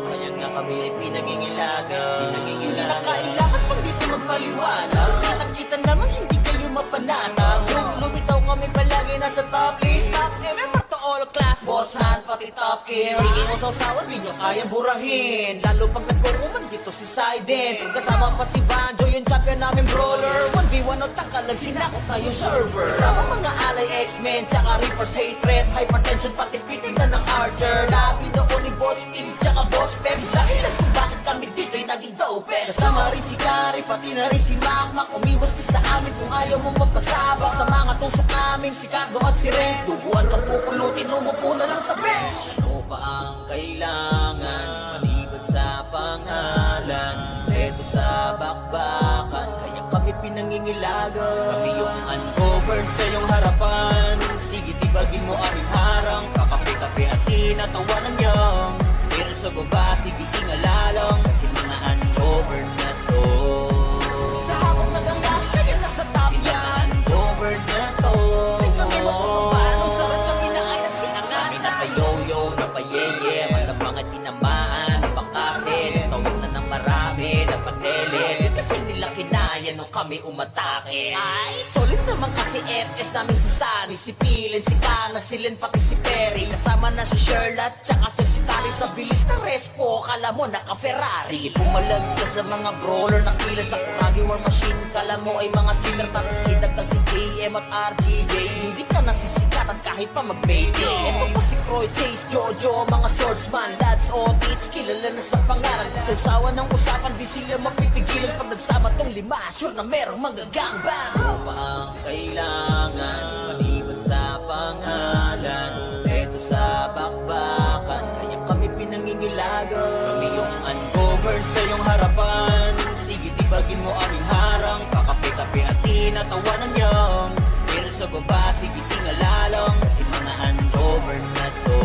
Ngayon nga kami ay pinangingilagan. Hindi na kailangan pang dito magpaliwanag. Nakita naman hindi kayo mapanatag. Lumitaw kami palagi nasa top list. Top member to all class, boss hand pati top kill. Hindi mo sausawan, di nyo kayang burahin. Lalo pag nagkukuman dito si Sided. Kasama pa si Banjo, yung champion namin brawler. 1v1 o takalag, sinakot na yung server. Sama mga alay X-Men, tsaka Reaper's hatred. Hypertension pati pitig na ng Archer. Labi noon ni Boss P, tsaka Boss Peps. Dahilan kung bakit kami dito'y naging dopest. Kasama rin si Gary, pati na rin si Makmak. Umiwas ka sa amin kung ayaw mo mapasabak. Sa mga tusok namin, si Cardo at si Renz. Duguan ka pupulutin, umupo na lang sa bench. Ano pa ang kailangan? Maliban sa pangalan, eto sa bakbakan, kaya kami pinangingilagan. Kami yung ungoverned sa iyong harapan. Sige, tibagin mo aming harang. Kakape-kape at tinatawanan niyang. Pero sa baba, sige, ingalalang. Kasi mga ungoverned na to. Sa habang nagangas, kaya nasa top yan. Ungoverned na to. Di kami magpapaano, sarap kami na ay nagsinangan. Kami napayoyo, napayeye, walang mga tinamaan, napakasin. Tawag na ng marami, napatelit. Kasi nila kinaya nung kami umatake. Ay, solid naman kasi FS namin si Sunny, si Pilin, si Kana, si Len, pati si Perry. Kasama na si Sherlock, tsaka si Tali. Sa bilis ng respo, kala mo naka-Ferrari. Sige, pumalag ka sa mga brawler na kila sa Kuragi War Machine. Kala mo ay mga cheater, tapos idagdag si JM at RTJ. Hindi ka nasisikatan kahit pa mag-baiting. Ito pa si Croy, Chase, Jojo, mga swordsman, lads, audits, kilala na sa pangalan. Sausawan ng usapan, di sila mapipigilan. Pag nagsama tong lima, sure na merong magagangbang. Ano pa ang kailangan? Maliban sa pangalan, eto sa bakbakan, kaya kami pinangingilagan. Kami yung ungoverned sa iyong harapan. Sige, tibagin mo aming harang. Kakape-kape at tinatawanan niyang. Pero sa baba, sige, tingalalang. Kasi mga ungoverned na to.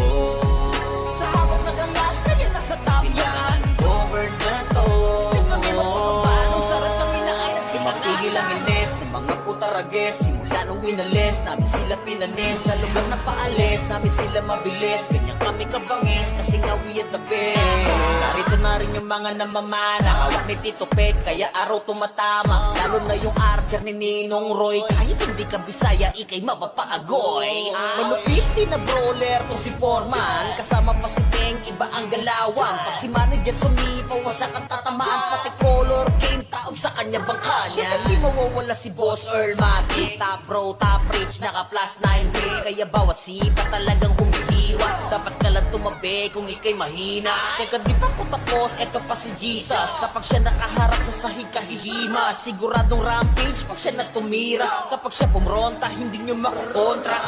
Sa habang nagangas, kaya nasa top yan. Ungoverned na to. Di kami magpapaano, sarap kami na ay nagsinangan. Mapigil ang ines ng mga putarages. Simula nung winalis, namin sila pinanis. Sa lugar na paalis, namin sila mabilis. Ganyan kami kabangis, kasi nga we are the best. Narito na rin yung mga namamana, hawak ni Tito Peg, kaya araw tumatama. Lalo na yung Archer ni Ninong Roy. Kahit hindi ka Bisaya, ikay mapapaagoy. Malupit din na brawler to si Foreman. Kasama pa si Teng, iba ang galawan. Pag si manager sumipaw, wasak ang tatamaan. Pati color game, taob sa kanya bangka niya. Hindi mawawala si Boss Earl Matic. Top bro, top rich, naka plus 9 day. Kaya bawat sipa talagang humihiwa. Dapat ka lang tumabi kung ikay mahina. Teka, di pa ko tapos, eto pa si Jesus. Kapag siya nakaharap sa sahig kahihima, siguradong rampage pag siya natumira. Kapag siya pumronta, hindi nyo makukontra.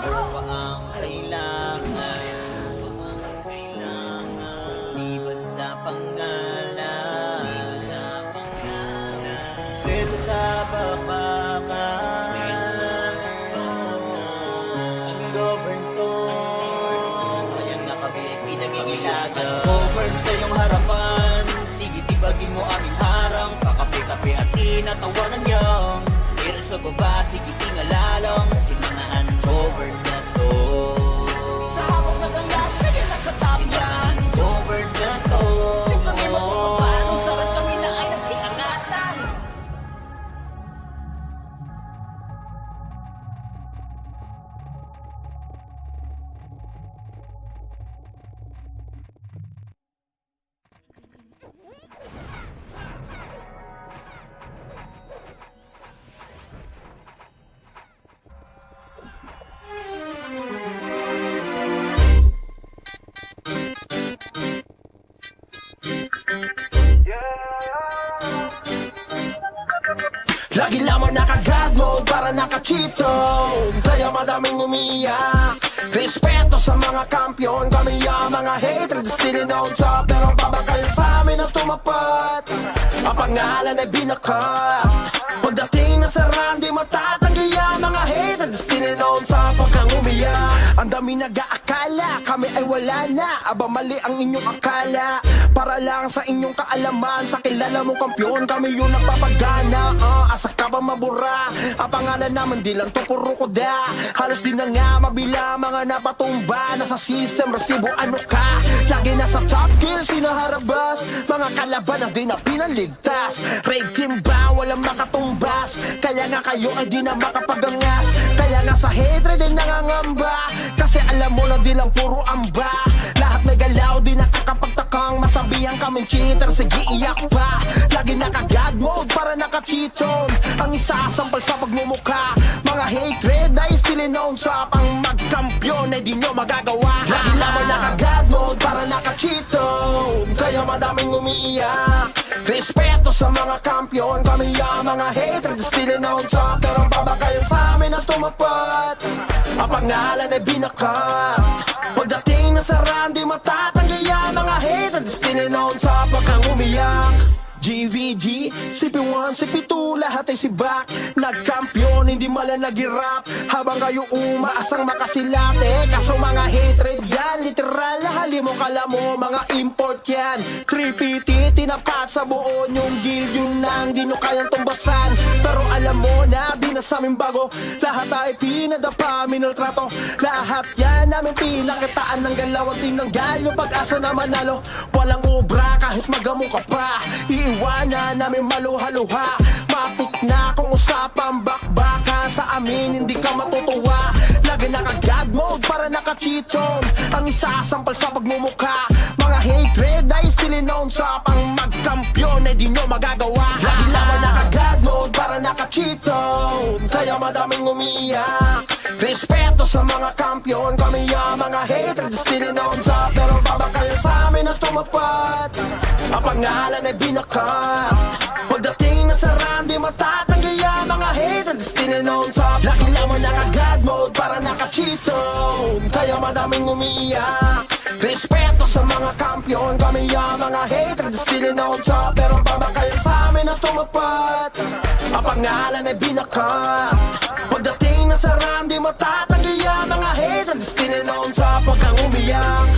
Ano pa ang kailangan? Liban sa pangalan, dito sa bakbakan, ang govern to. Ngayon nga kami ay pinangingilagan. Govern sa iyong harapan. Sige, tibagin mo aming harang. Kakape-kape at tinatawanan niyang. Pero sa baba, sige, tingalalang. Kasi mga ungoverned na to. Sa habang nagangas, kaya nasa top yan. Ungoverned na to. Di kami Lagi lamang naka-God mode para naka-cheato. Kaya madaming umiiyak. Respeto sa mga kampiyon, kami ang mga haters still on top. Pero babakal sa amin na tumapat. Ang pangalan ay binakat. Pagdating na sa run, di matatanggi ang mga haters still on top. Pag kang umiyak, ang dami nag-aakala kami ay wala na. Aba mali ang inyong akala. Para lang sa inyong kaalaman, sa kilala mong kampiyon, kami yung nagpapagana. Asa ka ba mabura? Ang pangalan naman di lang to puro koda. Halos di na nga mabila mga napatumba. Nasa system, resibo ano ka? Lagi nasa top kill, sinaharabas. Mga kalaban ang di na pinaligtas. Raid team ba? Walang makatumbas. Kaya nga kayo ay di na makapagangas. Kaya nga sa hatred ay nangangamba. Kasi alam mo na di lang puro amba. Lahat may galaw, di nakakapagtakang masabihan kaming cheater, sige iyak pa. Lagi naka-God mode para naka-cheaton. Ang isasampal sa pagmumukha. Mga hatred ay still known sa pang magkampiyon ay di nyo magagawa. Lagi lamang naka-God mode para naka-cheaton. Kaya madaming umiiyak. Respeto sa mga kampiyon, kami ang mga hatred still known sa. Pero babakal sa amin na tumapat. Ang pangalan ay binakat. Pagdating na sa run, di matatanggi ang mga haters still known sa pagkang umiyak. GVG, CP1, CP2, lahat ay sibak. Nagkampiyon, hindi mala nag-rap. Habang kayo umaasang makasilate. Kaso mga hatred yan, literal na halimo kala mo, mga import yan. 3PT, tinapat sa buo yung guild, yun nang di nyo kayang tumbasan. Pero alam mo na, di na sa amin bago. Lahat ay pinadapa, minultrato. Lahat yan namin pinakitaan ng galaw at tinanggal yung pag-asa na manalo. Walang ubra kahit magamo ka pa. Iiwanan namin maluha-luha. Matik na kung usapang bakbaka. Sa amin hindi ka matutuwa. Lagi naka-God mode para naka-cheaton. Ang isasampal sa pagmumukha. Mga hatred ay still known sa pang magkampiyon ay di nyo magagawa. Lagi lamang naka-God mode para naka-cheaton. Kaya madaming umiiyak. Respeto sa mga kampiyon, kami ang mga hatred still known sa. Pero babakal sa amin na tumapat. Ang pangalan ay binakat. Pagdating na sa run, di matatanggi ang mga haters still known sa. Lagi lamang naka-God mode para naka-cheaton. Kaya madaming umiiyak. Respeto sa mga kampiyon, kami ang mga haters still known sa. Pero babakal sa amin na tumapat. Ang pangalan ay binakat. Pagdating na sa run, di matatanggi ang mga haters still known sa. Pagkang umiyak,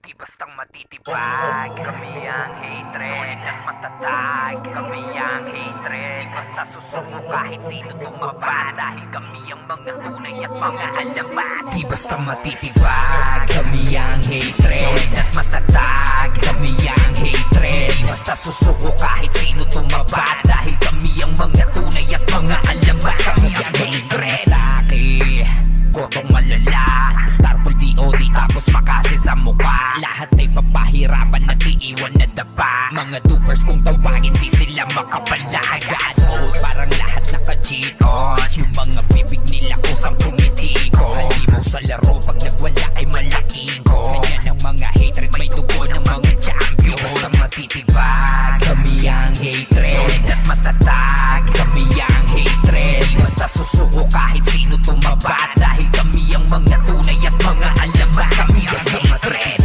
Di bastang matitibag, kami ang hatred at matatag. Kami ang hatred, basta susuko kahit sino tumaba. Dahil kami ang mga tunay at mga alamat. Di bastang matitibag, kami ang hatred at matatag. Kami ang hatred, basta susuko kahit sino tumaba. Dahil kami ang mga tunay at mga alamat. Kami ang hatred. Laki, gotong malala, Starfall DOD tapos makasil sa mukha. Lahat ay papahirapan at iiwan na daba. Mga dupers kung tawagin di sila makapalagan. Oh, parang lahat naka-cheat on. Yung mga bibig nila kusang tumitiko. Halimaw sa laro pag nagwala ay malaking ko. Ganyan ang mga hatred, may dugo ng mga champion. Basta matitibag, kami ang hatred. Solid at matatag, kami ang hatred. Basta susuko kahit sino tumabat. Dahil kami ang mga tunay at mga alamat. Kami ang hatred.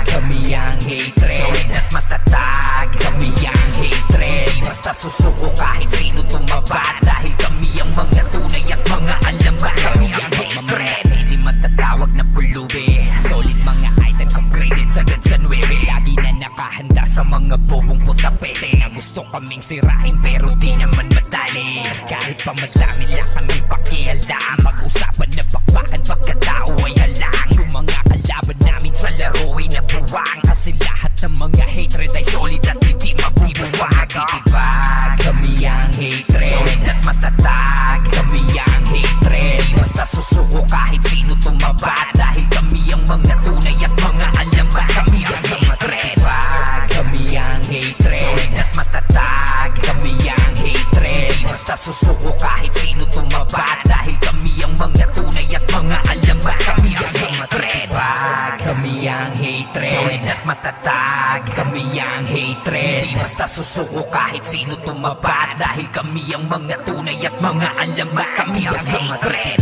Kami ang hatred. Solid at matatag, kami ang hatred. Basta susuko kahit sino tumabat. Dahil kami ang mga tunay at mga alamat. Kami ang hatred. Hindi matatawag na pulubi. Solid mga items upgraded sagad sa 9. Lagi na nakahanda sa mga bobong putapete na gusto kaming sirain pero di naman madali. Kahit pa madami lang kami pakihala. Mag-usapan na bakbakan pagkatao ay halang. Yung mga kalaban namin sa laro ay nabuwang. Kasi lahat ng mga hatred ay solid at hindi mabibawag. Matitibag, kami ang hatred. Solid at matatag, kami ang hatred. Basta susuko kahit sino tumabat. Dahil kami ang mga tunay at mga alamat. Kami ang hatred. Kami ang hatred. Solid at matatag, kami ang hatred. Basta susuko kahit sino tumabat. Dahil kami ang mga tunay at mga alamat. Kami ang hatred. Kami ang hatred. Solid at matatag, kami ang hatred. Di basta susuko kahit sino tumapat, dahil kami ang mga tunay at mga alamat. Kami ang hatred,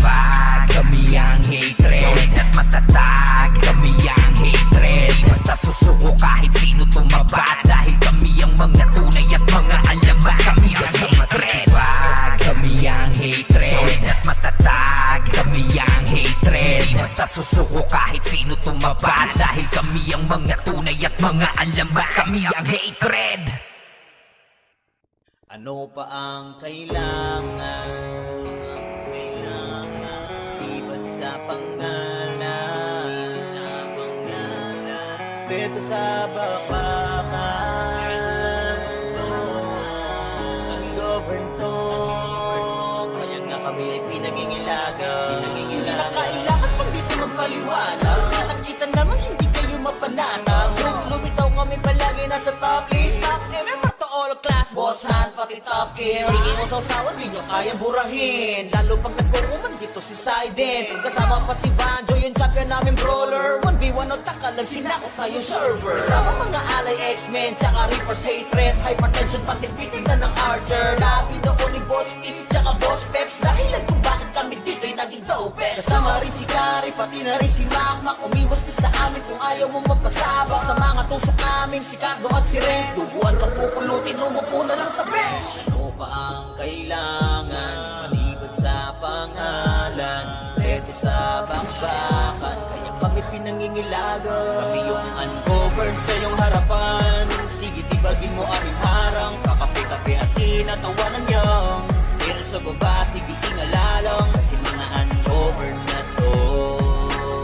kami ang hatred. Solid at matatag, kami ang hatred. Basta susuko kahit sino tumapat, dahil kami ang mga tunay at mga alamat. Kami ang hatred, kami ang hatred. Solid at matatag, kami ang hatred. Basta susuko kahit sino tumapat, dahil kami ang mga tunay at mga alamat. Kami ang hatred. Ano pa ang kailangan? Iwan sa pangalan, dito sa bakbakan. Ang govern to, kaya nga kami ay pinangingilagan. Hindi na kailangan pang dito magpaliwanag. Nakita naman hindi kayo mapanatag. Lumitaw kami palagi nasa top list. Top remember to all class, boss hand pati top kill. Hindi mo sausawan, di nyo kayang burahin. Lalo pag nagkukuman dito si Sident. Kasama pa si Banjo, yung champion namin brawler. 1v1 o takalag, sinakot na yung server. Kasama mga alay X-Men, tsaka Reaper's hatred. Hypertension pati pitig na ng Archer. Labi noon ni Boss Pete, tsaka Boss Peps. Dahilan kung bakit kami dito'y naging dopest. Kasama rin si Gary, pati na rin si Makmak. Umiwas ka sa amin kung ayaw mo magpasabak. Sa mga tusok namin, si Cardo at si Renz. Duguan ka pupulutin, umupo na lang sa bench. Ano pa ang kailangan? Maliban sa pangalan, eto sa bakbakan. Kaya kami pinangingilagan. Kami yung ungoverned sa iyong harapan. Sige, tibagin mo aming harang. Kakape-kape at tinatawanan niyang. Pero sa baba, sige, ingalalang. Kasi mga ungoverned na to.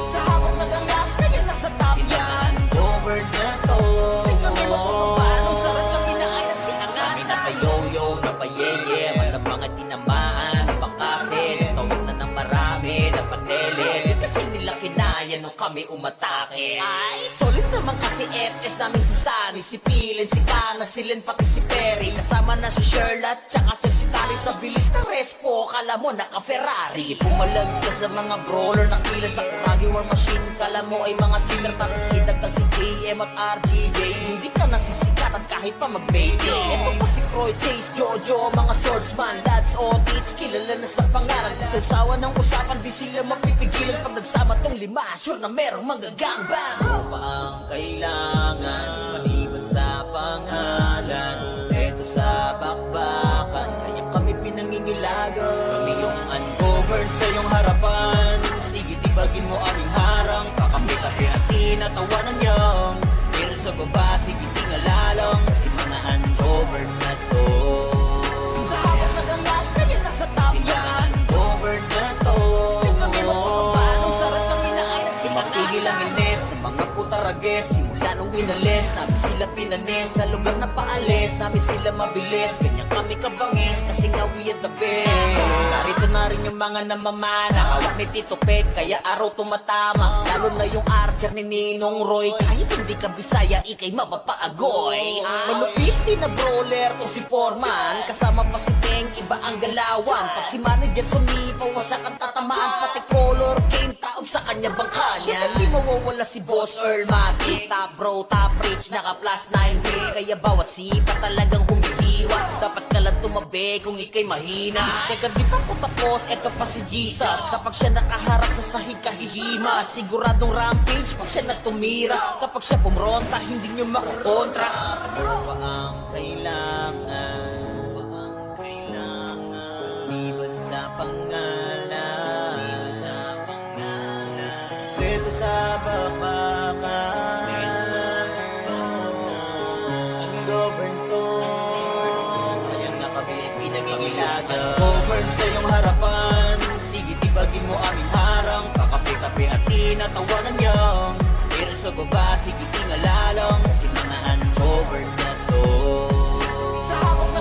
Sa hawak na gangas, kaya nasa top yan. Ungoverned na to. Di kami mapapapano, sarap kami na ayan si Angata. Kami napayoyo, napayeye, malamang at tinamaan. Napakasin, tawag na ng marami, napatele. Kasi nila kinaya nung kami umatake. Ay, solid naman kasi FS namin si Sunny, si Pilin, si Kana, si Len, pati si Perry. Kasama na si Sherlock, tsaka si Tali. Sa bilis na respo, kala mo naka-Ferrari. Sige, pumalag ka sa mga brawler na kilas sa Kuragi War Machine. Kala mo ay mga cheater, tapos idagdag si JM at RGJ. Hindi ka nasisikatan kahit pa mag-baby. Ito pa si Croy, Chase, Jojo, mga swordsman, dads, audits, kilala na sa pangalan. Sausawa ng usapan, di sila mapipigilan. Pag nagsama tong lima, sure na merong magagangbang. Ano pa ang kailangan? Maliban sa pangalan, eto sa bakbakan. Kaya kami pinangingilagan. Kami yung ungoverned sa iyong harapan. Sige, tibagin mo aming harang. Kakape-kape at tinatawanan niyang. Pero sa baba, sige, tingalalang. Kasi mga ungoverned na to. Sa hawak na gangas, kaya nasa top yan. Ungoverned na to. Di kami mapapapano, sarap kami na ayan si Matigil ang ines sa mga putarages. Simula nung winalis, namin sila pinanis. Sa lugar na paalis, namin sila mabilis. Ganyan kami kabangis, kasi nga we are the best. Narito na rin yung mga namamana. Hawak ni Tito Pet, kaya araw tumatama. Lalo na yung Archer ni Ninong Roy. Kahit hindi ka Bisaya, ikay mapapaagoy. Malupit din na brawler to si Foreman. Kasama pa si Teng, iba ang galawan. Pag si manager sumipaw, wasak ang tatamaan. Pati color game, taob sa kanya bangka niya. Hindi mawawala si Boss Earl Mati. Top bro, top rich, naka plus 9 day. Kaya bawat sipa talagang humihiwa. Dapat ka lang tumabi kung ikay mahina. Kaya di pa ko tapos, eto pa si Jesus. Kapag siya nakaharap sa sahig kahihima. Siguradong rampage pag siya natumira. Kapag siya pumronta, hindi nyo makukontra. Ano pa ang kailangan? Liban sa pangalan, dito sa bakbakan. Ang govern to, kaya nga kami ay pinangingilagan. Govern sa iyong harapan, sige, tibagin mo aming harang. Kakape-kape at tinatawanan niyang. Pero sa baba, sige, tingalalang. Kasi mga ungoverned na to. Sa hawak na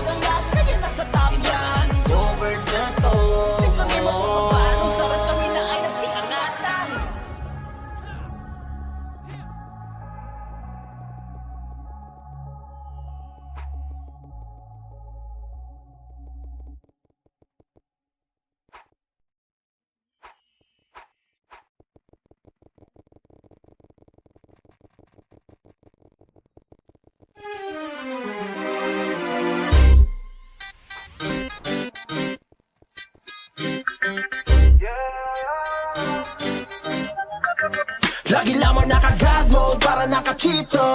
para nakachito.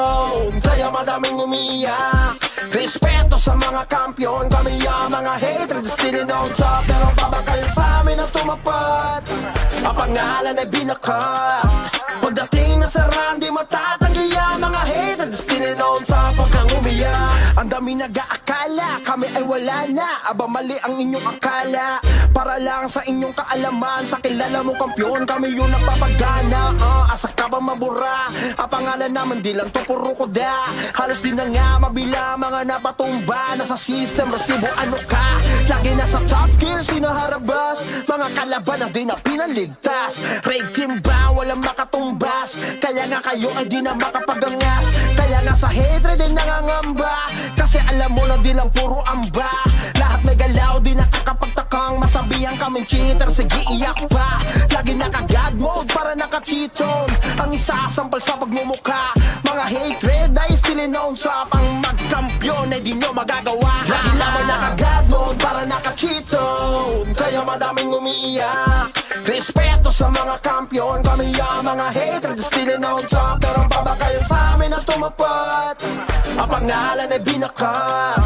Kaya madaming umiiyak. Respeto sa mga kampiyon, kami ang mga hatred still on top. Pero babakal sa amin na tumapat. Ang pangalan ay binakat. Pagdating na sa run, di matatanggi ang mga hatred still on top. Pag kang umiyak, ang dami nag-aakala kami ay wala na. Aba mali ang inyong akala. Para lang sa inyong kaalaman, sa kilala mo kampiyon, kami yung nagpapagana. Asa ka ba mabura? Ang pangalan naman di lang to puro koda. Halos di na nga mabila mga napatumba. Nasa system, resibo ano ka? Lagi nasa top gear, sinaharabas. Mga kalaban na di na pinaligtas. Raid team ba? Walang makatumbas. Kaya nga kayo ay di na makapagangas. Kaya nga sa hatred ay nangangamba. Kasi alam mo na di lang puro amba. Lahat may galaw, di nakakapagtakang masabihan kaming cheater. Sige iyak pa. Lagi naka-god mode para naka-cheaton. Ang isasampal sa pagmumukha. Mga hatred ay still known sa pang magkampiyon ay di nyo magagawa. Lagi naman naka-god mode para naka-cheaton. Kaya madaming umiiyak. Respeto sa mga kampiyon, kami ang mga hatred still known sa. Pero babakal sa amin na tumapat. Ang pangalan ay binakat.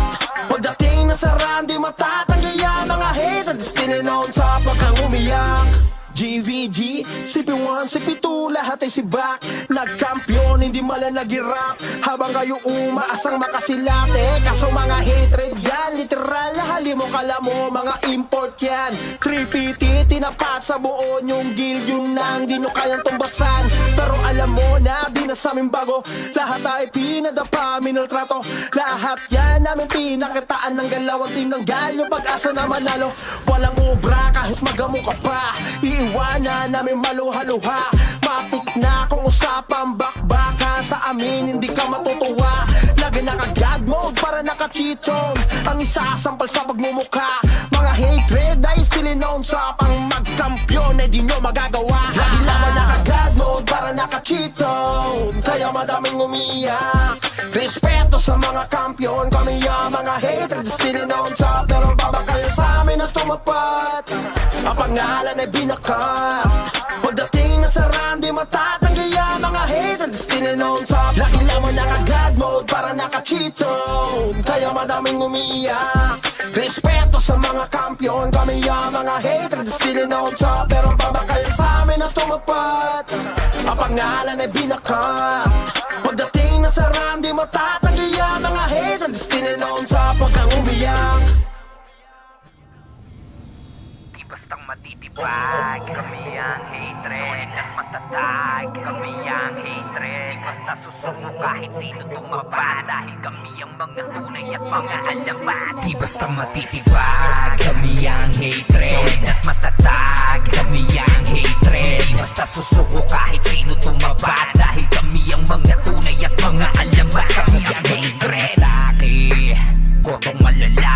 Pagdating na sa run, di matatanggi ang mga hatred still known sa. Pag kang umiyak, GVG, CP1, CP2, lahat ay sibak. Nagkampiyon, hindi mala nag-irap. Habang kayo umaasang makasilate. Kaso mga hatred yan, literal na hali mo kala mo, mga import yan. Creepy, tinapat sa buo yung guild, yung nang di nyo kayang tumbasan. Pero alam mo na, di na sa amin bago. Lahat ay pinadapa, minultrato. Lahat yan namin pinakitaan ng galaw. Ang tinanggal yung pag-asa na manalo. Walang ubra kahit magamo ka pa. Iwanan namin maluha-luha. Matik na kung usapang bakbaka. Sa amin hindi ka matutuwa. Lagi naka-god mode para naka-cheaton. Ang isasampal sa pagmumukha. Mga hatred ay still known sa pang magkampiyon ay di nyo magagawa. Lagi naman naka-god mode para naka-cheaton. Kaya madaming umiiyak. Respeto sa mga kampiyon, kami ang mga hatred still known sa. Pero babakal sa amin na tumapat. Ang pangalan ay binakat. Pagdating na sa run, di matatanggi ang mga hatred still known sa. Lagi naman naka-god mode para naka-cheaton. Kaya madaming umiiyak. Respeto sa mga kampiyon, kami ang mga hatred still known sa. Pero babakal sa amin na tumapat. Ang pangalan ay binakat. Pagdating na sa run, di matatanggi ang mga hatred still known sa. Pag kang umiyak, Bastang matitibag, kami ang hatred at matatag. Kami ang hatred, basta susuko kahit sino tumaba. Dahil kami ang mga tunay at mga alamat. Di basta matitibag, kami ang hatred at matatag. Kami ang hatred, basta susuko kahit sino tumaba. Dahil kami ang mga tunay at mga alamat. Kami ang hatred, kotong malala.